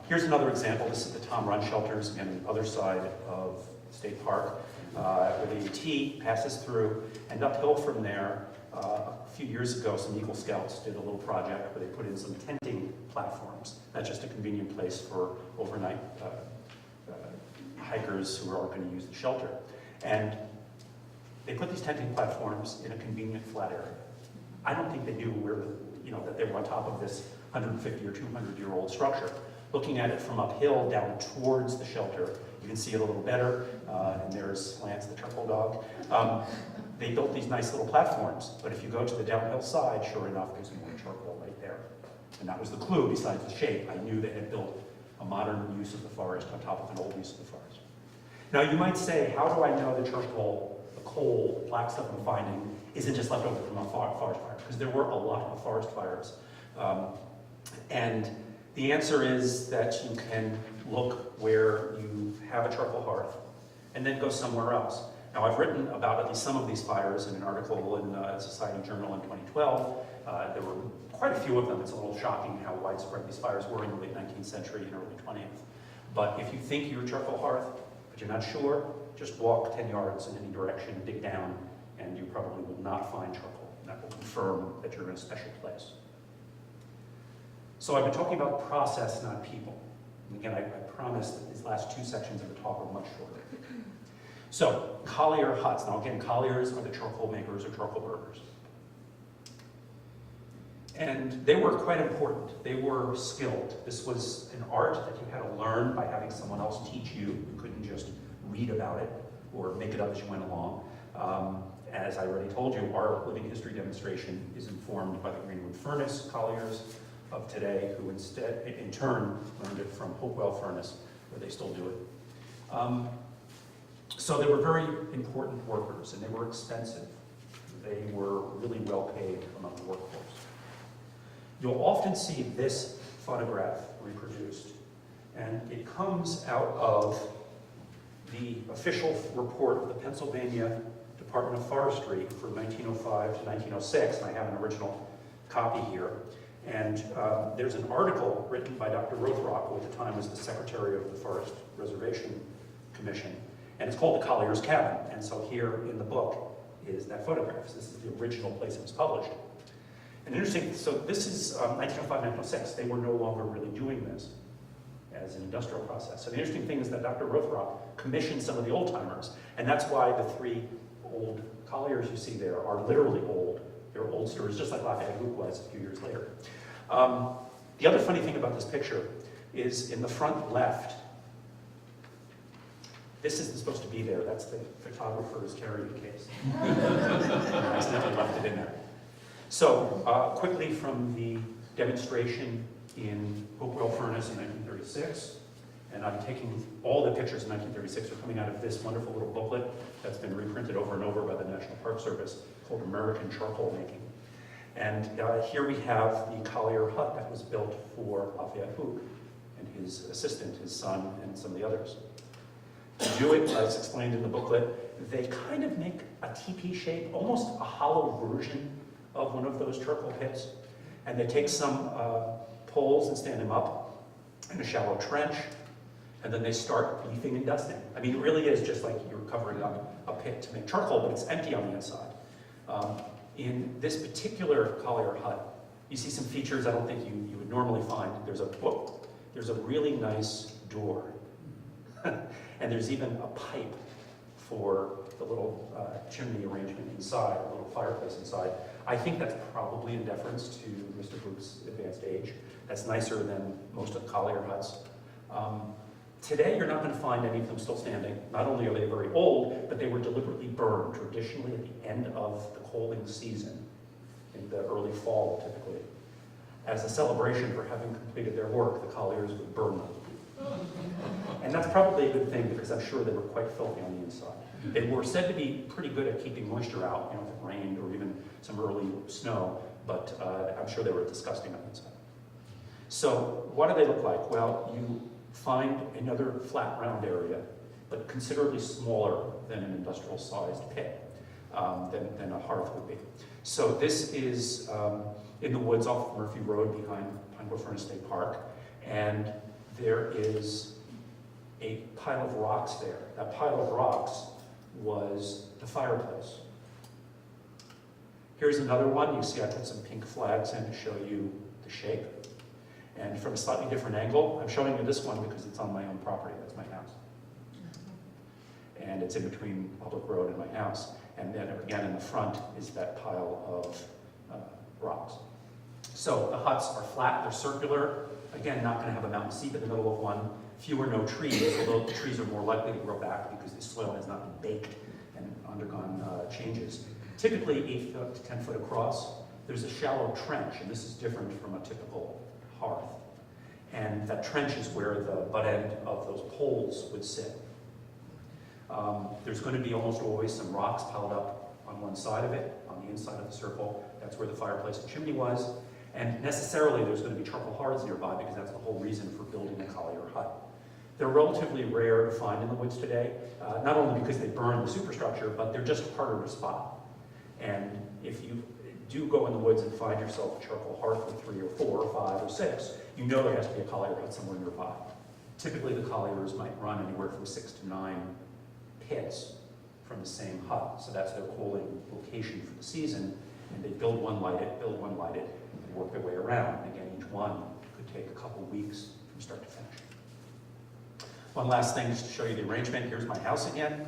Here's another example. This is the Thom Run Shelters, again, on the other side of State Park, where the T passes through, and uphill from there, a few years ago, some Eagle Scouts did a little project where they put in some tenting platforms. That's just a convenient place for overnight hikers who are going to use the shelter. And they put these tenting platforms in a convenient flat area. I don't think they knew where, that they were on top of this 150 or 200-year-old structure. Looking at it from uphill down towards the shelter, you can see it a little better, and there's Lance the charcoal dog. They built these nice little platforms, but if you go to the downhill side, sure enough, there's more charcoal right there. And that was the clue, besides the shape. I knew they had built a modern use of the forest on top of an old use of the forest. Now you might say, how do I know the charcoal, the coal, black stuff I'm finding, isn't just left over from a forest fire? Because there were a lot of forest fires. And the answer is that you can look where you have a charcoal hearth and then go somewhere else. Now, I've written about at least some of these fires in an article in Society Journal in 2012. There were quite a few of them. It's a little shocking how widespread these fires were in the late 19th century and early 20th. But if you think you're a charcoal hearth, but you're not sure, just walk 10 yards in any direction, dig down, and you probably will not find charcoal. And that will confirm that you're in a special place. So I've been talking about process, not people. And again, I promise that these last two sections of the talk are much shorter. So, Collier Huts. Now again, Colliers are the charcoal makers or charcoal burners. And they were quite important. They were skilled. This was an art that you had to learn by having someone else teach you. You couldn't just read about it or make it up as you went along. As I already told you, our living history demonstration is informed by the Greenwood Furnace Colliers of today, who instead, in turn, learned it from Hopewell Furnace, where they still do it. So they were very important workers, and they were expensive. They were really well paid among the workforce. You'll often see this photograph reproduced, and it comes out of the official report of the Pennsylvania Department of Forestry from 1905 to 1906, and I have an original copy here. And there's an article written by Dr. Rothrock, who at the time was the secretary of the Forest Reservation Commission, and it's called the Colliers Cabin. And so here in the book is that photograph. This is the original place it was published. And interesting, so this is 1905, 1906. They were no longer really doing this as an industrial process. So the interesting thing is that Dr. Rothrock commissioned some of the old timers, and that's why the three old Colliers you see there are literally old. They're old stories, just like Lafayette Group was a few years later. The other funny thing about this picture is in the front left, this isn't supposed to be there. That's the photographer's carrying case. I accidentally left it in there. So, quickly from the demonstration in Hopewell Furnace in 1936, and I'm taking all the pictures in 1936 are coming out of this wonderful little booklet that's been reprinted over and over by the National Park Service called American Charcoal Making. And here we have the Collier Hut that was built for Lafayette Hook and his assistant, his son, and some of the others. To do it, as explained in the booklet, they kind of make a teepee shape, almost a hollow version of one of those charcoal pits. And they take some poles and stand them up in a shallow trench. And then they start leafing and dusting. I mean, it really is just like you're covering up a pit to make charcoal, but it's empty on the inside. In this particular Collier Hut, you see some features I don't think you would normally find. There's a really nice door. And there's even a pipe for the little chimney arrangement inside, a little fireplace inside. I think that's probably in deference to Mr. Book's advanced age. That's nicer than most of the Collier Huts. Today, you're not going to find any of them still standing. Not only are they very old, but they were deliberately burned traditionally at the end of the coaling season, in the early fall typically. As a celebration for having completed their work, the Colliers would burn them. And that's probably a good thing because I'm sure they were quite filthy on the inside. They were said to be pretty good at keeping moisture out, if it rained or even some early snow, but I'm sure they were disgusting on the inside. So what do they look like? Well, you find another flat round area, but considerably smaller than an industrial-sized pit, than a hearth would be. So this is in the woods off Murphy Road behind Pine Grove Furnace State Park, and there is a pile of rocks there. That pile of rocks was the fireplace. Here's another one. You see I put some pink flags in to show you the shape. And from a slightly different angle, I'm showing you this one because it's on my own property. That's my house. And it's in between public road and my house. And then again in the front is that pile of rocks. So the huts are flat, they're circular. Again, not going to have a mountain seat in the middle of one. Few or no trees, although the trees are more likely to grow back because the soil has not been baked and undergone changes. Typically 8 foot to 10 foot across. There's a shallow trench, and this is different from a typical hearth. And that trench is where the butt end of those poles would sit. There's going to be almost always some rocks piled up on one side of it, on the inside of the circle. That's where the fireplace and chimney was. And necessarily there's going to be charcoal hearths nearby because that's the whole reason for building a Collier Hut. They're relatively rare to find in the woods today, not only because they burn the superstructure, but they're just harder to spot. And if you do go in the woods and find yourself a charcoal hearth with 3 or 4 or 5 or 6, you know there has to be a Collier Hut somewhere nearby. Typically the Colliers might run anywhere from 6 to 9 pits from the same hut. So that's their coaling location for the season. And they build one, light it, and work their way around. And again, each one could take a couple weeks from start to finish. One last thing just to show you the arrangement. Here's my house again.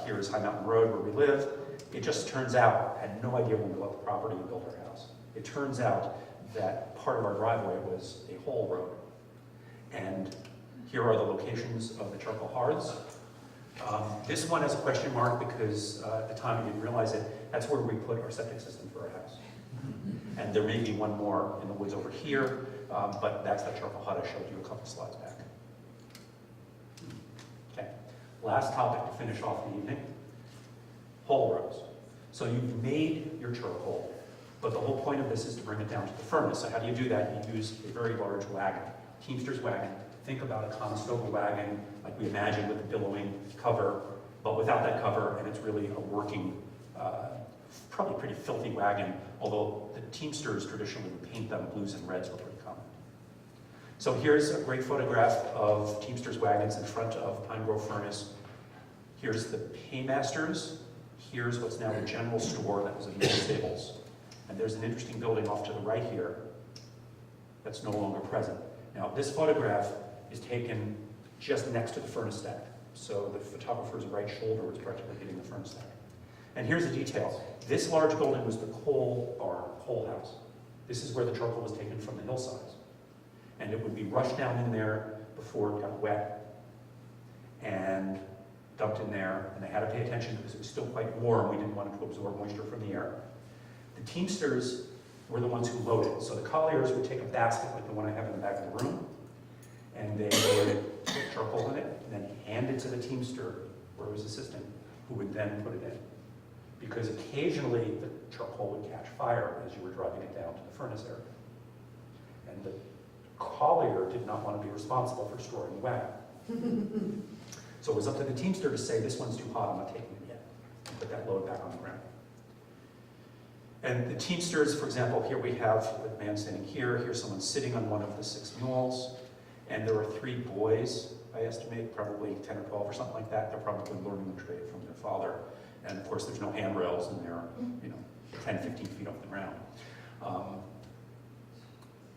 Here's High Mountain Road where we live. It just turns out, I had no idea when we bought the property and built our house. It turns out that part of our driveway was a whole road. And here are the locations of the charcoal hearths. This one has a question mark because at the time we didn't realize it. That's where we put our septic system for our house. And there may be one more in the woods over here, but that's that charcoal hut I showed you a couple slides back. Okay, last topic to finish off the evening, hole rows. So you've made your charcoal, but the whole point of this is to bring it down to the furnace. So how do you do that? You use a very large wagon, Teamster's wagon. Think about a Conestoga wagon, like we imagine with the billowing cover, but without that cover, and it's really a working, probably pretty filthy wagon, although the Teamsters traditionally would paint them blues and reds were pretty common. So here's a great photograph of Teamsters wagons in front of Pine Grove Furnace. Here's the paymasters. Here's what's now the general store that was in the stables. And there's an interesting building off to the right here that's no longer present. Now, this photograph is taken just next to the furnace stack. So the photographer's right shoulder was practically hitting the furnace stack. And here's the detail. This large building was the coal barn, coal house. This is where the charcoal was taken from the hillsides. And it would be rushed down in there before it got wet and dumped in there. And they had to pay attention because it was still quite warm. We didn't want it to absorb moisture from the air. The Teamsters were the ones who loaded. So the Colliers would take a basket like the one I have in the back of the room, and they would put charcoal in it, and then hand it to the Teamster, or his assistant, who would then put it in. Because occasionally the charcoal would catch fire as you were driving it down to the furnace area. And the Collier did not want to be responsible for destroying the wagon. So it was up to the Teamster to say, this one's too hot, I'm not taking it yet, and put that load back on the ground. And the Teamsters, for example, here we have a man standing here, here's someone sitting on one of the 6 mules, and there are 3 boys I estimate, probably 10 or 12 or something like that. They're probably learning the trade from their father. And of course, there's no handrails, and they're, 10, 15 feet off the ground.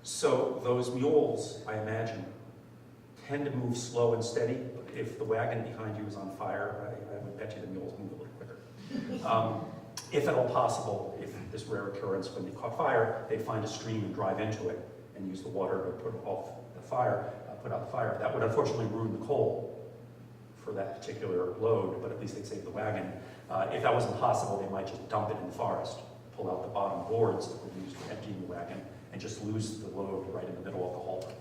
So those mules, I imagine, tend to move slow and steady. If the wagon behind you is on fire, I would bet you the mules move a little quicker. If at all possible, if this rare occurrence, when they caught fire, they'd find a stream and drive into it and use the water to put off the fire, put out the fire. That would unfortunately ruin the coal for that particular load, but at least they'd save the wagon. If that wasn't possible, they might just dump it in the forest, pull out the bottom boards that were used for emptying the wagon, and just lose the load right in the middle of the haul.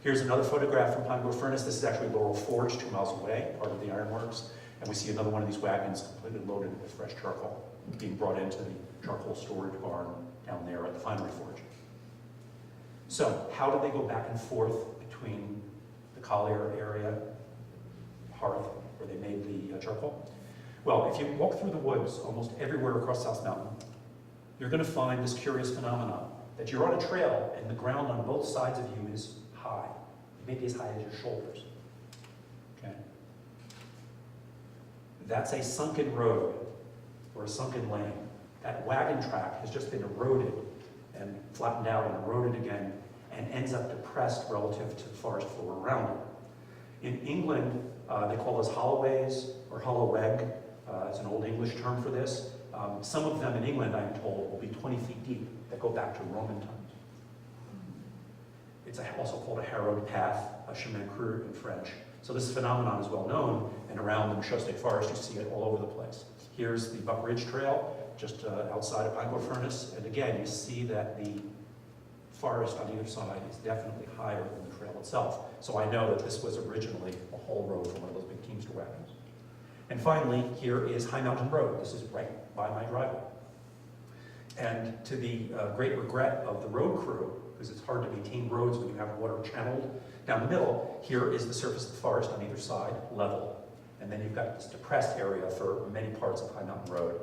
Here's another photograph from Pine Grove Furnace. This is actually Laurel Forge, 2 miles away, part of the ironworks. And we see another one of these wagons completely loaded with fresh charcoal being brought into the charcoal storage barn down there at the finery forge. So how do they go back and forth between the Collier area, Hearth, where they made the charcoal? Well, if you walk through the woods almost everywhere across South Mountain, you're going to find this curious phenomenon that you're on a trail and the ground on both sides of you is high, maybe as high as your shoulders. Okay? That's a sunken road or a sunken lane. That wagon track has just been eroded and flattened out and eroded again and ends up depressed relative to the forest floor around it. In England, they call those holloways or hollow weg. It's an old English term for this. Some of them in England, I'm told, will be 20 feet deep that go back to Roman times. It's also called a harrowed path, a chemin creux in French. So this phenomenon is well known, and around the Michaud State Forest, you see it all over the place. Here's the Buck Ridge Trail, just outside of Pine Grove Furnace, and again, you see that the forest on either side is definitely higher than the trail itself. So I know that this was originally a haul road for one of those big teamster wagons. And finally, here is High Mountain Road. This is right by my driveway. And to the great regret of the road crew, because it's hard to maintain roads when you have water channeled down the middle, here is the surface of the forest on either side, level. And then you've got this depressed area for many parts of High Mountain Road.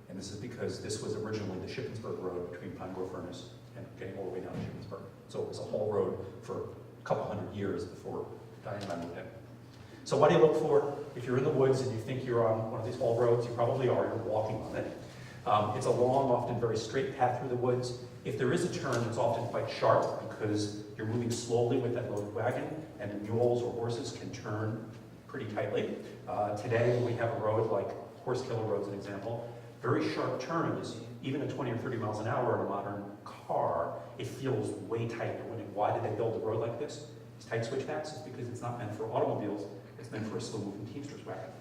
And this is because this was originally the Shippensburg Road between Pine Grove Furnace and getting all the way down to Shippensburg. So it was a haul road for a couple hundred years before Diane and I moved in. So what do you look for? If you're in the woods and you think you're on one of these haul roads, you probably are, you're walking on it. It's a long, often very straight path through the woods. If there is a turn, it's often quite sharp because you're moving slowly with that loaded wagon, and mules or horses can turn pretty tightly. Today, we have a road like Horse Killer Road, as an example. Very sharp turns, even at 20 or 30 miles an hour in a modern car, it feels way tight. Why did they build a road like this? These tight switchbacks is because it's not meant for automobiles, it's meant for a slow-moving teamster's wagon.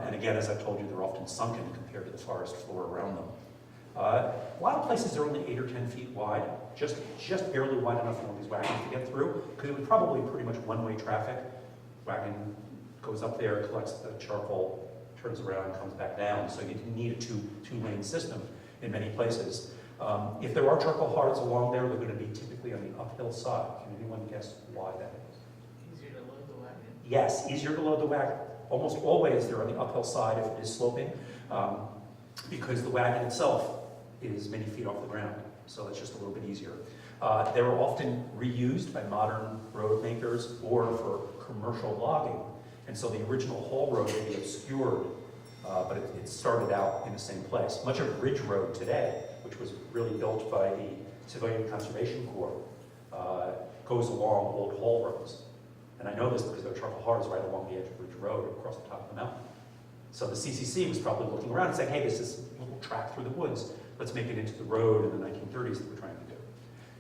And again, as I've told you, they're often sunken compared to the forest floor around them. A lot of places are only 8 or 10 feet wide, just barely wide enough for one of these wagons to get through, because it was probably pretty much one-way traffic. Wagon goes up there, collects the charcoal, turns around, comes back down, so you need a two-lane system in many places. If there are charcoal hearths along there, they're going to be typically on the uphill side. Can anyone guess why that is?
Easier to load the wagon.
Yes, easier to load the wagon. Almost always they're on the uphill side if it is sloping, because the wagon itself is many feet off the ground, so it's just a little bit easier. They were often reused by modern road makers or for commercial logging, and so the original haul road may be obscured, but it started out in the same place. Much of Ridge Road today, which was really built by the Civilian Conservation Corps, goes along old haul roads. And I know this because there are charcoal hearths right along the edge of Ridge Road across the top of the mountain. So the CCC was probably looking around and saying, hey, this is a little track through the woods. Let's make it into the road in the 1930s that we're trying to do.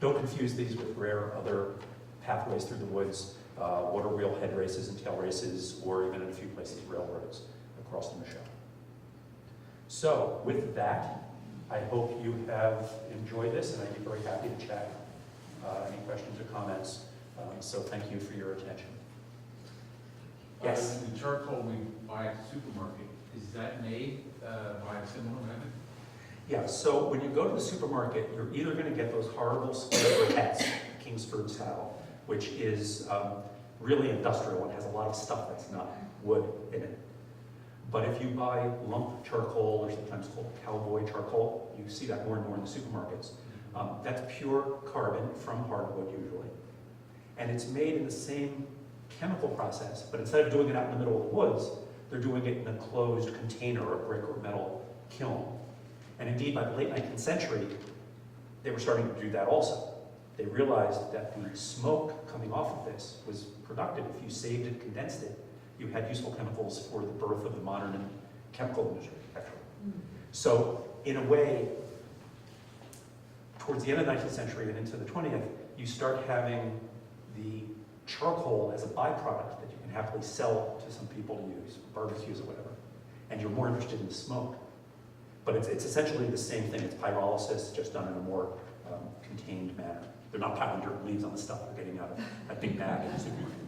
Don't confuse these with rare other pathways through the woods, water wheel head races and tail races, or even in a few places, railroads across the Michaud. So with that, I hope you have enjoyed this, and I'd be very happy to chat any questions or comments. So thank you for your attention. Yes?
The charcoal we buy at the supermarket, is that made by a similar method?
Yeah, so when you go to the supermarket, you're either going to get those horrible square briquettes, Kingsford style, which is really industrial and has a lot of stuff that's not wood in it. But if you buy lump charcoal, or sometimes called cowboy charcoal, you see that more and more in the supermarkets. That's pure carbon from hardwood usually. And it's made in the same chemical process, but instead of doing it out in the middle of the woods, they're doing it in a closed container, a brick or metal kiln. And indeed, by the late 19th century, they were starting to do that also. They realized that the smoke coming off of this was productive. If you saved it, condensed it, you had useful chemicals for the birth of the modern chemical industry, actually. So, in a way, towards the end of the 19th century and into the 20th, you start having the charcoal as a byproduct that you can happily sell to some people to use, barbecues or whatever. And you're more interested in the smoke. But it's essentially the same thing. It's pyrolysis, just done in a more contained manner. They're not piling dirt leaves on the stuff they're getting out of a big bag in the supermarket.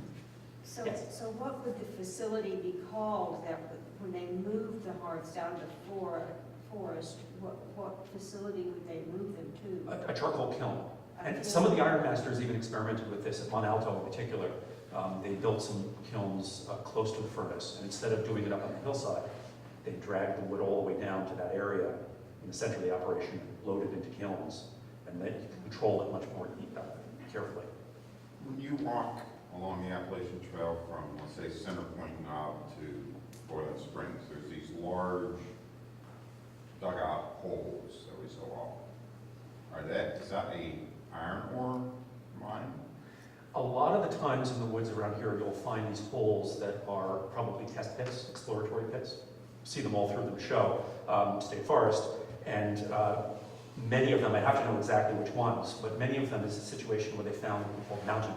So,
Yes.
so what would the facility be called that when they moved the hearths down to forest, what facility would they move them to?
A charcoal kiln.
A
And
kiln?
some of the iron masters even experimented with this. At Montalto in particular, they built some kilns close to the furnace. And instead of doing it up on the hillside, they dragged the wood all the way down to that area in the center of the operation, loaded into kilns, and then you can control it much more carefully.
When you walk along the Appalachian Trail from, let's say, Center Point Knob to Boiling Springs, there's these large dugout holes every so often. Is that a iron ore mine?
A lot of the times in the woods around here, you'll find these holes that are probably test pits, exploratory pits. See them all through the show, State Forest, and many of them, I have to know exactly which ones, but many of them is a situation where they found what we call mountain.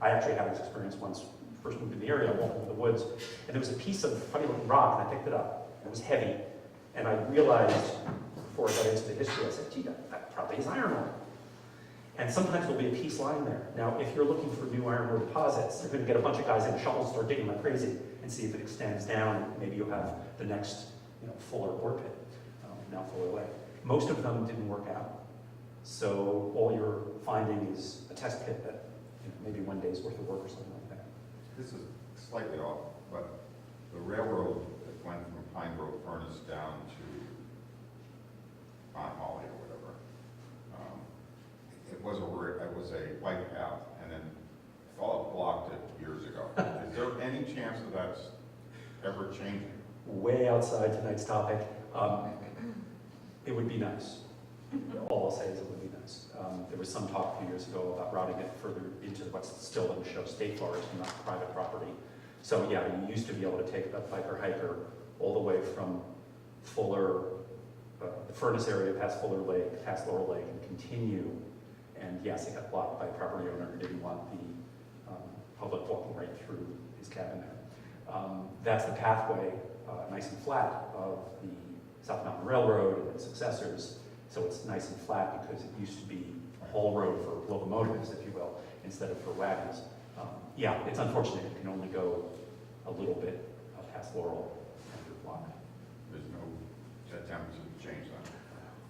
I actually had this experience once, first moved in the area, walking through the woods, and there was a piece of funny looking rock, and I picked it up. It was heavy, and I realized, before I got into the history, I said, gee, that probably is iron ore. And sometimes there'll be a piece lying there. Now, if you're looking for new iron ore deposits, you're going to get a bunch of guys in shovels, start digging like crazy, and see if it extends down, and maybe you'll have the next, fuller ore pit, now Fuller Lake. Most of them didn't work out. So all you're finding is a test pit that maybe one day's worth of work or something like that.
This is slightly off, but the railroad that went from Pine Grove Furnace down to Mount Holly or whatever, it was a bike path, and then Philip blocked it years ago. Is there any chance of that's ever changing?
Way outside tonight's topic, it would be nice. All I'll say is it would be nice. There was some talk a few years ago about routing it further into what's still in the show state forest and not private property. So yeah, you used to be able to take a biker hiker all the way from Fuller, the furnace area past Fuller Lake, past Laurel Lake, and continue. And yes, it got blocked by a property owner who didn't want the public walking right through his cabin there. That's the pathway, nice and flat, of the South Mountain Railroad and its successors. So it's nice and flat because it used to be a haul road for locomotives, if you will, instead of for wagons. Yeah, it's unfortunate it can only go a little bit past Laurel and your block.
There's no attempt to change that.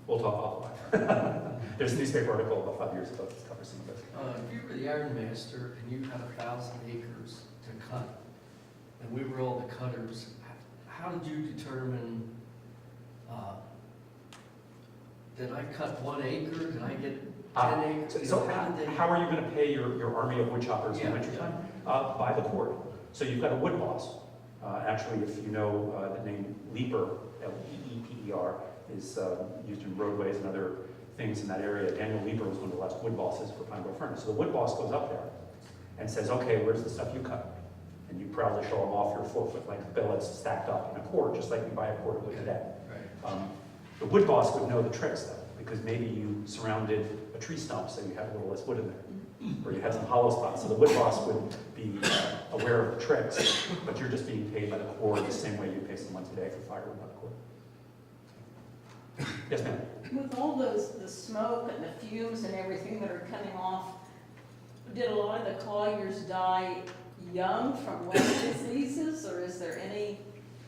We'll talk offline. There's a newspaper article about 5 years ago that covers some of this.
If you were the iron master and you had 1,000 acres to cut, and we were all the cutters, how did you determine, did I cut 1 acre, did I get 10 acres?
So
How did they-
how are you going to pay your army of wood choppers in
Yeah,
wintertime? By the cord. So you've got a wood boss. Actually, if you know the name Leaper, L-E-E-P-E-R, is used in roadways and other things in that area. Daniel Leaper was one of the last wood bosses for Pine Grove Furnace. So the wood boss goes up there and says, okay, where's the stuff you cut? And you proudly show him off your 4-foot length billets stacked up in a cord, just like you buy a cord of wood today.
Right.
The wood boss would know the tricks though, because maybe you surrounded a tree stump so you had a little less wood in there, or you had some hollow spots. So the wood boss would be aware of the tricks, but you're just being paid by the cord the same way you pay someone today for firewood by the cord. Yes, ma'am.
With all the smoke and the fumes and everything that are coming off, did a lot of the colliers die young from wet diseases, or is there any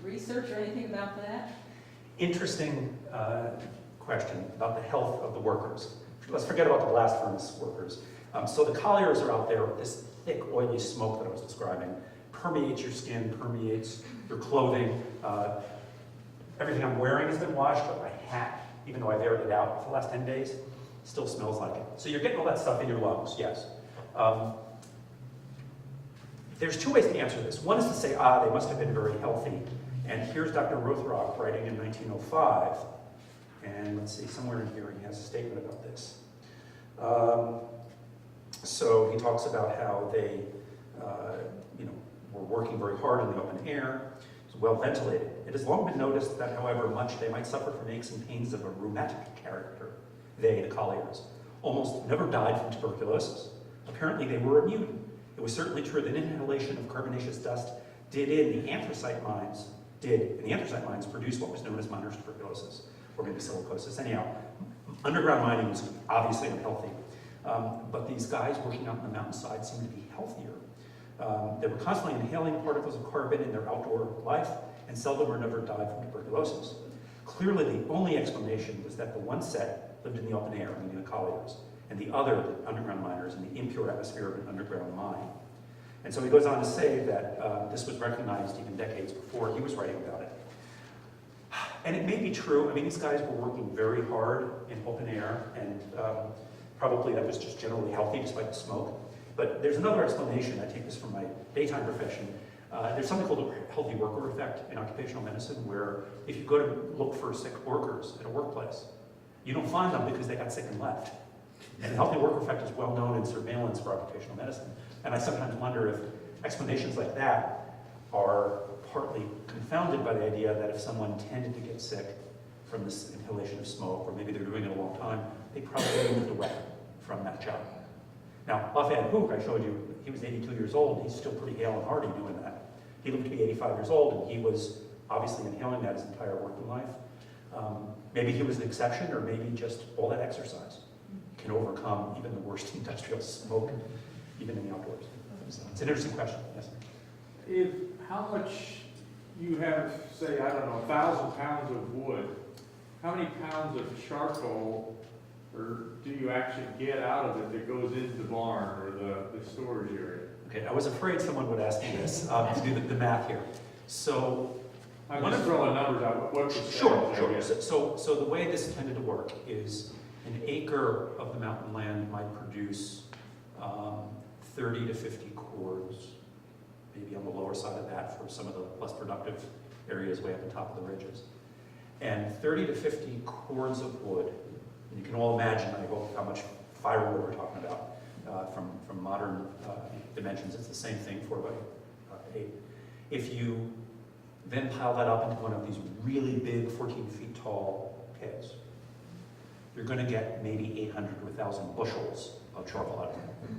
research or anything about that?
Interesting question about the health of the workers. Let's forget about the blast furnace workers. So the colliers are out there with this thick, oily smoke that I was describing. Permeates your skin, permeates your clothing. Everything I'm wearing has been washed, but my hat, even though I've aired it out for the last 10 days, still smells like it. So you're getting all that stuff in your lungs, yes. There's two ways to answer this. One is to say, they must have been very healthy. And here's Dr. Rothrock writing in 1905. And let's see, somewhere in here he has a statement about this. So he talks about how they, were working very hard in the open air. It was well ventilated. It has long been noticed that, however much they might suffer from aches and pains of a rheumatic character, they, the Colliers, almost never died from tuberculosis. Apparently they were immune. It was certainly true that inhalation of carbonaceous dust did in the anthracite mines produce what was known as miner's tuberculosis, or maybe silicosis. Anyhow, underground mining was obviously unhealthy, but these guys working out in the mountainside seemed to be healthier. They were constantly inhaling particles of carbon in their outdoor life, and seldom or never died from tuberculosis. Clearly, the only explanation was that the one set lived in the open air, meaning the Colliers, and the other, the underground miners, in the impure atmosphere of an underground mine. And so he goes on to say that this was recognized even decades before he was writing about it. And it may be true. I mean, these guys were working very hard in open air, and probably that was just generally healthy despite the smoke. But there's another explanation. I take this from my daytime profession. There's something called a healthy worker effect in occupational medicine, where if you go to look for sick workers at a workplace, you don't find them because they got sick and left. And the healthy worker effect is well known in surveillance for occupational medicine. And I sometimes wonder if explanations like that are partly confounded by the idea that if someone tended to get sick from this inhalation of smoke, or maybe they're doing it a long time, they probably moved away from that job. Now, Lafayette Hook, I showed you, he was 82 years old. He's still pretty hale and hearty doing that. He lived to be 85 years old, and he was obviously inhaling that his entire working life. Maybe he was an exception, or maybe just all that exercise can overcome even the worst industrial smoke, even in the outdoors. So it's an interesting question, yes.
If, how much you have, say, I don't know, 1,000 pounds of wood, how many pounds of charcoal or do you actually get out of it that goes into the barn or the storage area?
Okay, I was afraid someone would ask me this, to do the math here. So,
I'm just throwing numbers out, what percentage?
Sure. So the way this tended to work is an acre of the mountain land might produce 30 to 50 cords, maybe on the lower side of that for some of the less productive areas way up on top of the ridges. And 30 to 50 cords of wood, and you can all imagine, I hope, how much firewood we're talking about from modern dimensions. It's the same thing, 4 by 8. If you then pile that up into one of these really big 14 feet tall pits, you're going to get maybe 800 to 1,000 bushels of charcoal out of it.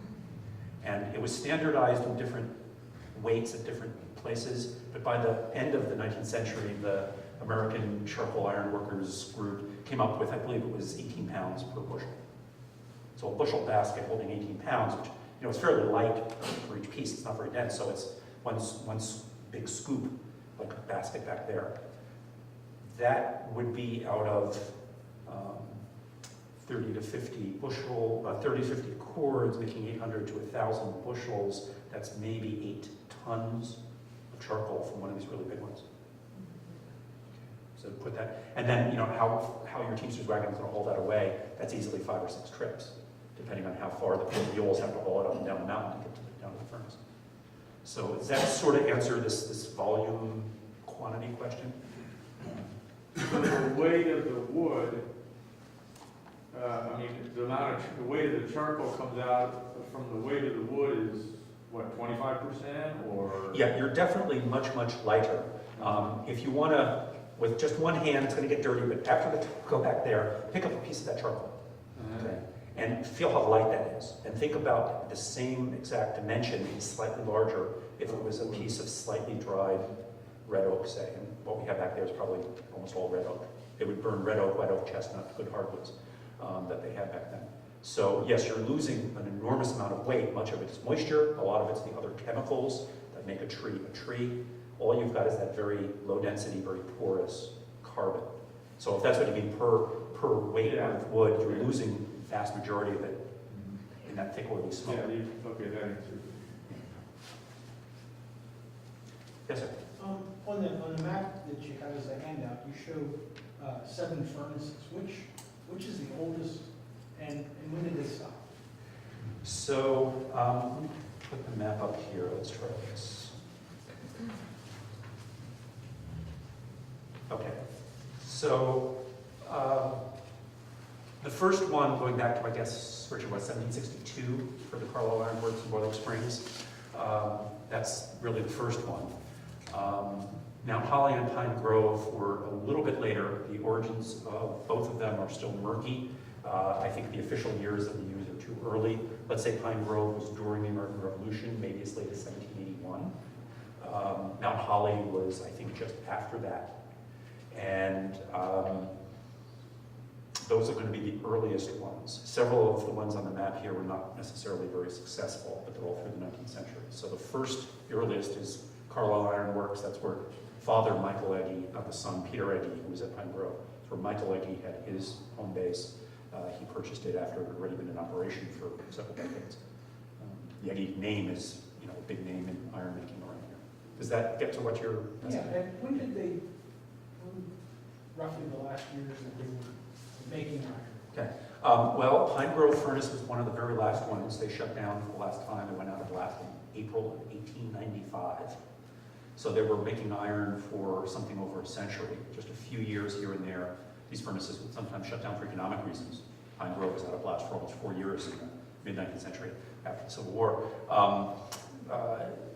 And it was standardized in different weights at different places, but by the end of the 19th century, the American Charcoal Ironworkers group came up with, I believe it was 18 pounds per bushel. So a bushel basket holding 18 pounds, which is fairly light for each piece. It's not very dense, so it's one big scoop, like a basket back there. That would be out of 30 to 50 cords, making 800 to 1,000 bushels. That's maybe 8 tons of charcoal from one of these really big ones. So put that, and then how your Teamster's wagon is going to haul that away. That's easily 5 or 6 trips, depending on how far the mules have to haul it up and down the mountain to get down to the furnace. So does that sort of answer this volume quantity question?
The weight of the wood, the weight of the charcoal comes out from the weight of the wood is, what, 25% or?
Yeah, you're definitely much, much lighter. If you want to, with just one hand, it's going to get dirty, but after the go back there, pick up a piece of that charcoal. Okay? And feel how light that is. And think about the same exact dimension, slightly larger, if it was a piece of slightly dried red oak, say. And what we have back there is probably almost all red oak. It would burn red oak, white oak, chestnut, good hardwoods that they had back then. So yes, you're losing an enormous amount of weight. Much of it is moisture. A lot of it's the other chemicals that make a tree a tree. All you've got is that very low density, very porous carbon. So if that's what you mean per weight of wood, you're losing the vast majority of it in that thick oily smoke.
Yeah, okay, that answers.
Yes, sir.
On the map that you have as a handout, you show 7 furnaces. Which is the oldest, and when did they stop?
So put the map up here, let's try this. Okay, so the first one, going back to, I guess, Richard, was 1762 for the Carlisle Ironworks in Boiling Springs. That's really the first one. Mount Holly and Pine Grove were a little bit later. The origins of both of them are still murky. I think the official years that we use are too early. Let's say Pine Grove was during the American Revolution, maybe as late as 1781. Mount Holly was, I think, just after that. And those are going to be the earliest ones. Several of the ones on the map here were not necessarily very successful, but they're all through the 19th century. So the earliest is Carlisle Ironworks. That's where Father Michael Egge, not the son, Peter Egge, who was at Pine Grove. That's where Michael Egge had his home base. He purchased it after it had already been in operation for several decades. The Egge name is, a big name in iron making around here. Does that get to what you're
Yeah,
asking?
and when roughly the last years that they were making iron?
Okay. Well, Pine Grove Furnace was one of the very last ones. They shut down for the last time. They went out of blast in April of 1895. So they were making iron for something over a century, just a few years here and there. These furnaces would sometimes shut down for economic reasons. Pine Grove was out of blast for almost 4 years in the mid-19th century after the Civil War.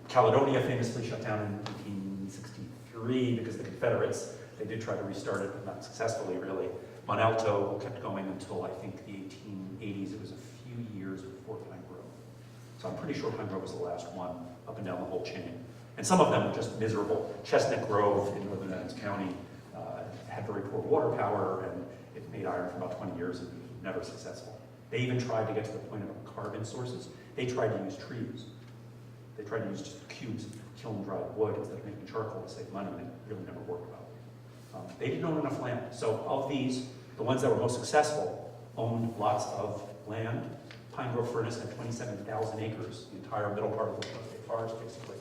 Caledonia famously shut down in 1863 because the Confederates, they did try to restart it, but not successfully, really. Monalto kept going until, I think, the 1880s. It was a few years before Pine Grove. So I'm pretty sure Pine Grove was the last one up and down the whole chain. And some of them were just miserable. Chestnut Grove in northern Adams County had very poor water power, and it made iron for about 20 years and was never successful. They even tried to get to the point of carbon sources. They tried to use trees. They tried to use just cubes of kiln-dried wood instead of making charcoal to save money, and it really never worked well. They didn't own enough land. So of these, the ones that were most successful owned lots of land. Pine Grove Furnace had 27,000 acres, the entire middle part of the state forest, basically.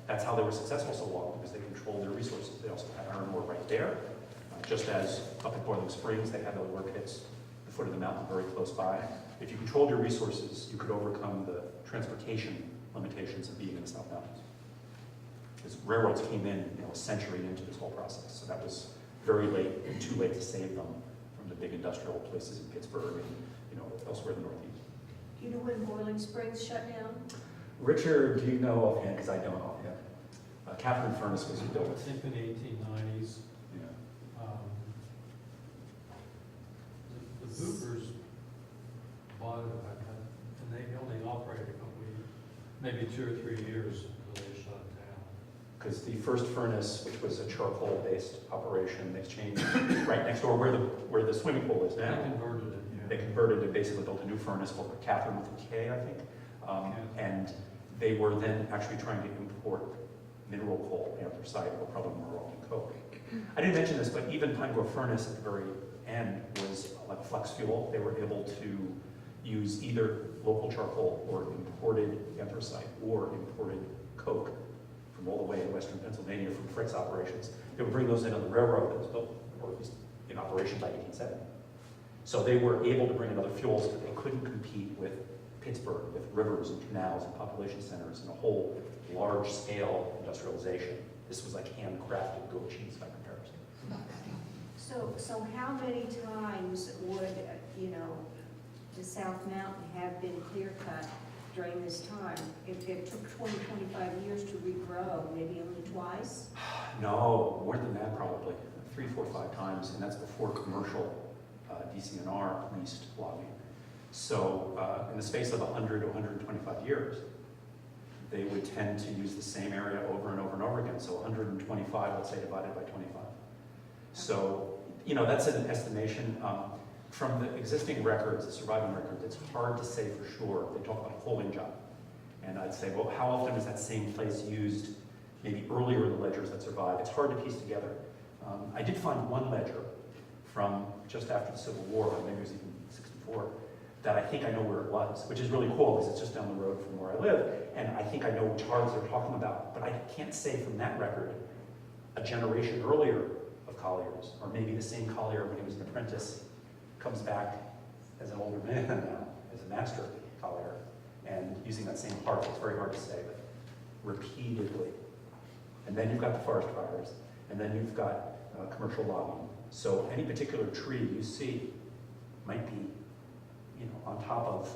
That's how they were successful so long, because they controlled their resources. They also had iron ore right there. Just as up at Boiling Springs, they had the ore pits at the foot of the mountain very close by. If you controlled your resources, you could overcome the transportation limitations of being in the South Mountains. Because railroads came in, a century into this whole process. So that was very late and too late to save them from the big industrial places in Pittsburgh and elsewhere in the Northeast.
Do you know when Boiling Springs shut down?
Richard, do you know offhand? Because I don't offhand. Catherine Furnace was
I
built.
think in the 1890s.
Yeah.
The Boopers bought it, and they only operated a couple of years, maybe 2 or 3 years until they shut it down.
Because the first furnace, which was a charcoal-based operation, they changed right next door where the swimming pool is now.
They converted it, yeah.
They converted it, basically built a new furnace called Catherine with a K, I think. And they were then actually trying to import mineral coal, anthracite, or probably Moroccan coke. I didn't mention this, but even Pine Grove Furnace at the very end was like a flex fuel. They were able to use either local charcoal or imported anthracite or imported coke from all the way in western Pennsylvania from Frick's operations. They would bring those in on the railroad that was built, or at least in operation by 1870. So they were able to bring in other fuels, but they couldn't compete with Pittsburgh, with rivers and canals and population centers and a whole large-scale industrialization. This was like handcrafted goat cheese by comparison.
So how many times would, the South Mountain have been clear-cut during this time? If it took 20, 25 years to regrow, maybe only twice?
No, more than that probably, 3, 4, 5 times, and that's before commercial DCNR leased logging. So in the space of 100 to 125 years, they would tend to use the same area over and over and over again. So 125, let's say, divided by 25. So, that's an estimation. From the existing records, the surviving records, it's hard to say for sure. They talk about a holding job. And I'd say, well, how often is that same place used maybe earlier in the ledgers that survive? It's hard to piece together. I did find one ledger from just after the Civil War, or maybe it was even 64, that I think I know where it was, which is really cool because it's just down the road from where I live, and I think I know which Hearths they're talking about, but I can't say from that record a generation earlier of Colliers, or maybe the same Collier when he was an apprentice comes back as an older man now, as a master Collier, and using that same hearth, it's very hard to say, but repeatedly. And then you've got the forest fires, and then you've got commercial logging. So any particular tree you see might be, on top of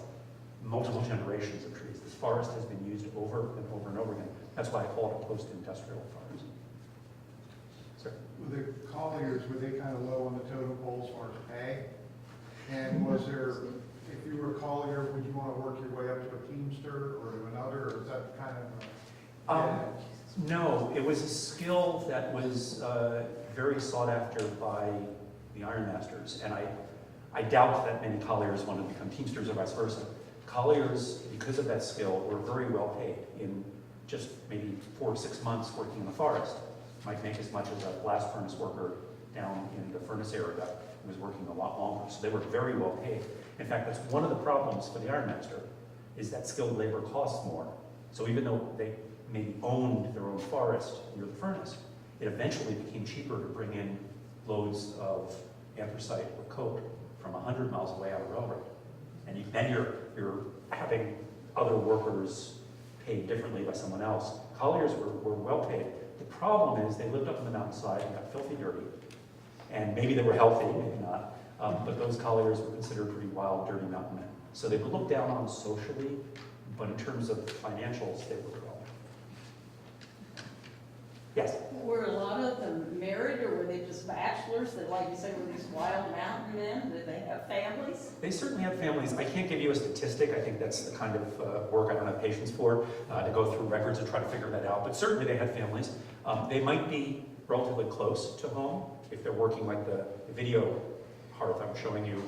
multiple generations of trees. This forest has been used over and over and over again. That's why I call it post-industrial forest. Sir?
With the Colliers, were they kind of low on the totem pole as far as pay? And was there, if you were a Collier, would you want to work your way up to a Teamster or to another, or is that kind of?
No, it was a skill that was very sought after by the ironmasters, and I doubt that many Colliers wanted to become Teamsters or vice versa. Colliers, because of that skill, were very well paid. In just maybe 4 or 6 months working in the forest, might make as much as a blast furnace worker down in the furnace area who was working a lot longer. So they were very well paid. In fact, that's one of the problems for the ironmaster, is that skilled labor costs more. So even though they maybe owned their own forest near the furnace, it eventually became cheaper to bring in loads of anthracite or coke from 100 miles away on a railroad. And then you're having other workers paid differently by someone else. Colliers were well paid. The problem is they lived up on the mountainside and got filthy dirty. And maybe they were healthy, maybe not. But those Colliers were considered pretty wild, dirty mountain men. So they were looked down on socially, but in terms of financials, they were well. Yes?
Were a lot of them married, or were they just bachelors that, like you say, were these wild mountain men? Did they have families?
They certainly had families. I can't give you a statistic. I think that's the kind of work I don't have patience for, to go through records and try to figure that out. But certainly they had families. They might be relatively close to home if they're working like the video hearth I'm showing you.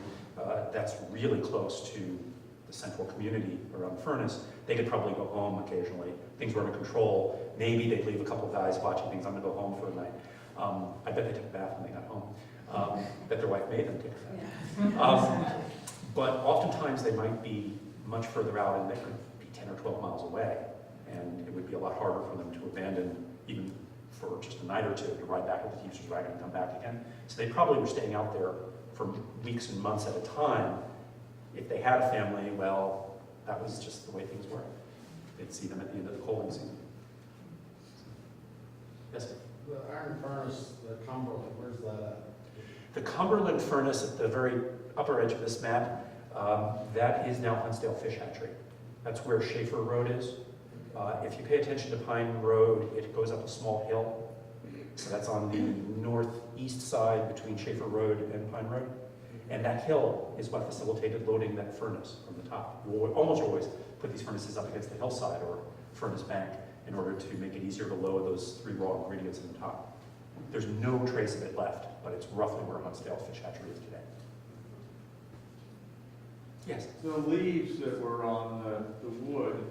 That's really close to the central community around the furnace. They could probably go home occasionally. Things were under control. Maybe they'd leave a couple of guys watching things. I'm gonna go home for the night. I bet they took a bath when they got home. Bet their wife made them take a bath. But oftentimes they might be much further out, and they could be 10 or 12 miles away. And it would be a lot harder for them to abandon, even for just a night or two, to ride back with the teamster's wagon and come back again. So they probably were staying out there for weeks and months at a time. If they had a family, well, that was just the way things were. They'd see them at the end of the coaling season. Yes, sir?
The iron furnace, the Cumberland, where's that at?
The Cumberland furnace at the very upper edge of this map, that is now Huntsdale Fish Hatchery. That's where Schaefer Road is. If you pay attention to Pine Road, it goes up a small hill. So that's on the northeast side between Schaefer Road and Pine Road. And that hill is what facilitated loading that furnace from the top. You will almost always put these furnaces up against the hillside or furnace bank in order to make it easier to load those 3 raw ingredients in the top. There's no trace of it left, but it's roughly where Huntsdale Fish Hatchery is today. Yes?
The leaves that were on the wood,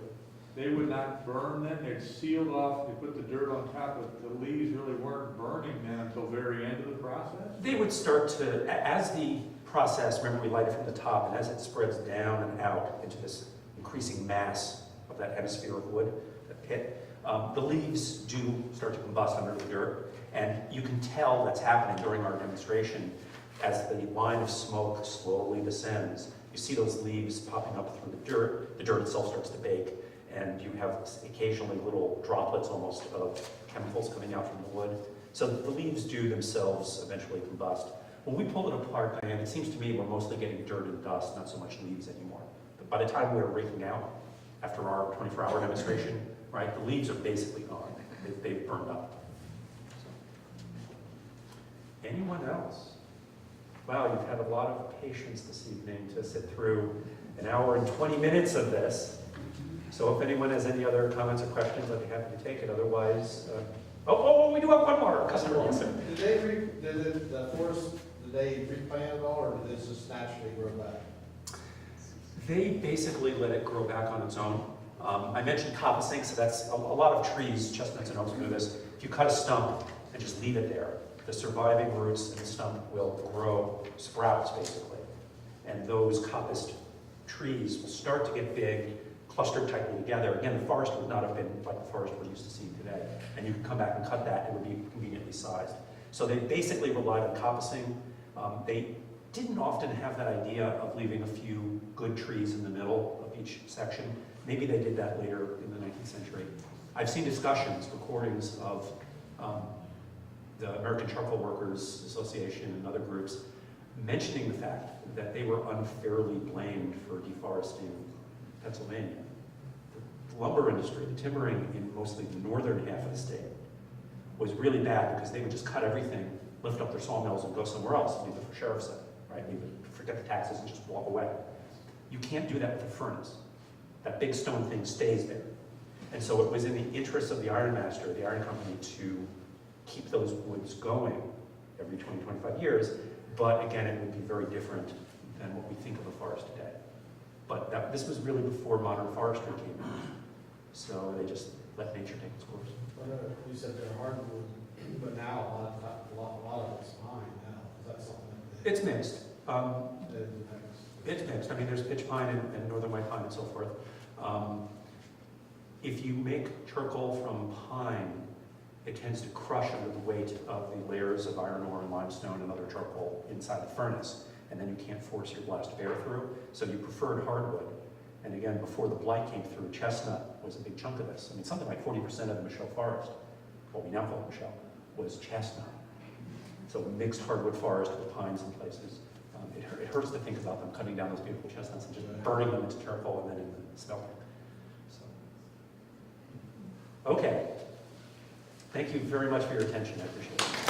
they would not burn then? They'd sealed off, they put the dirt on top, but the leaves really weren't burning then until very end of the process?
They would start to, as the process, remember we light it from the top, and as it spreads down and out into this increasing mass of that hemisphere of wood, that pit, the leaves do start to combust under the dirt, and you can tell that's happening during our demonstration as the line of smoke slowly descends. You see those leaves popping up through the dirt itself starts to bake, and you have occasionally little droplets almost of chemicals coming out from the wood. So the leaves do themselves eventually combust. When we pull it apart, Diane, it seems to me we're mostly getting dirt and dust, not so much leaves anymore. But by the time we're raking out, after our 24-hour demonstration, right, the leaves are basically gone. They've burned up. So. Anyone else? Wow, you've had a lot of patience this evening to sit through an hour and 20 minutes of this. So if anyone has any other comments or questions, I'd be happy to take it. Otherwise, we do have one more customer answer.
Did the forest, did they replant it all, or did this just naturally grow back?
They basically let it grow back on its own. I mentioned coppicing, so that's a lot of trees, chestnuts and oaks do this. If you cut a stump and just leave it there, the surviving roots in the stump will grow sprouts, basically. And those coppiced trees will start to get big, clustered tightly together. Again, the forest would not have been like the forest we're used to seeing today. And you could come back and cut that, it would be conveniently sized. So they basically relied on coppicing. They didn't often have that idea of leaving a few good trees in the middle of each section. Maybe they did that later in the 19th century. I've seen discussions, recordings of the American Charcoal Workers Association and other groups mentioning the fact that they were unfairly blamed for deforesting Pennsylvania. The lumber industry, the timbering in mostly the northern half of the state, was really bad because they would just cut everything, lift up their sawmills and go somewhere else, leave it for sheriff's sale, right? Leave it, forget the taxes and just walk away. You can't do that with a furnace. That big stone thing stays there. And so it was in the interest of the ironmaster, the iron company, to keep those woods going every 20, 25 years. But again, it would be very different than what we think of a forest today. But this was really before modern forestry came in. So they just let nature take its course.
You said they're hardwood, but now a lot of it's pine now. Is that something that
It's mixed.
they didn't mix?
It's mixed. I mean, there's pitch pine and northern white pine and so forth. If you make charcoal from pine, it tends to crush under the weight of the layers of iron ore and limestone and other charcoal inside the furnace, and then you can't force your blast of air through. So you preferred hardwood. And again, before the blight came through, chestnut was a big chunk of this. I mean, something like 40% of the Michelle forest, what we now call Michelle, was chestnut. So mixed hardwood forest with pines in places. It hurts to think about them cutting down those beautiful chestnuts and just burning them into charcoal and then in the smelting. So, okay. Thank you very much for your attention. I appreciate it.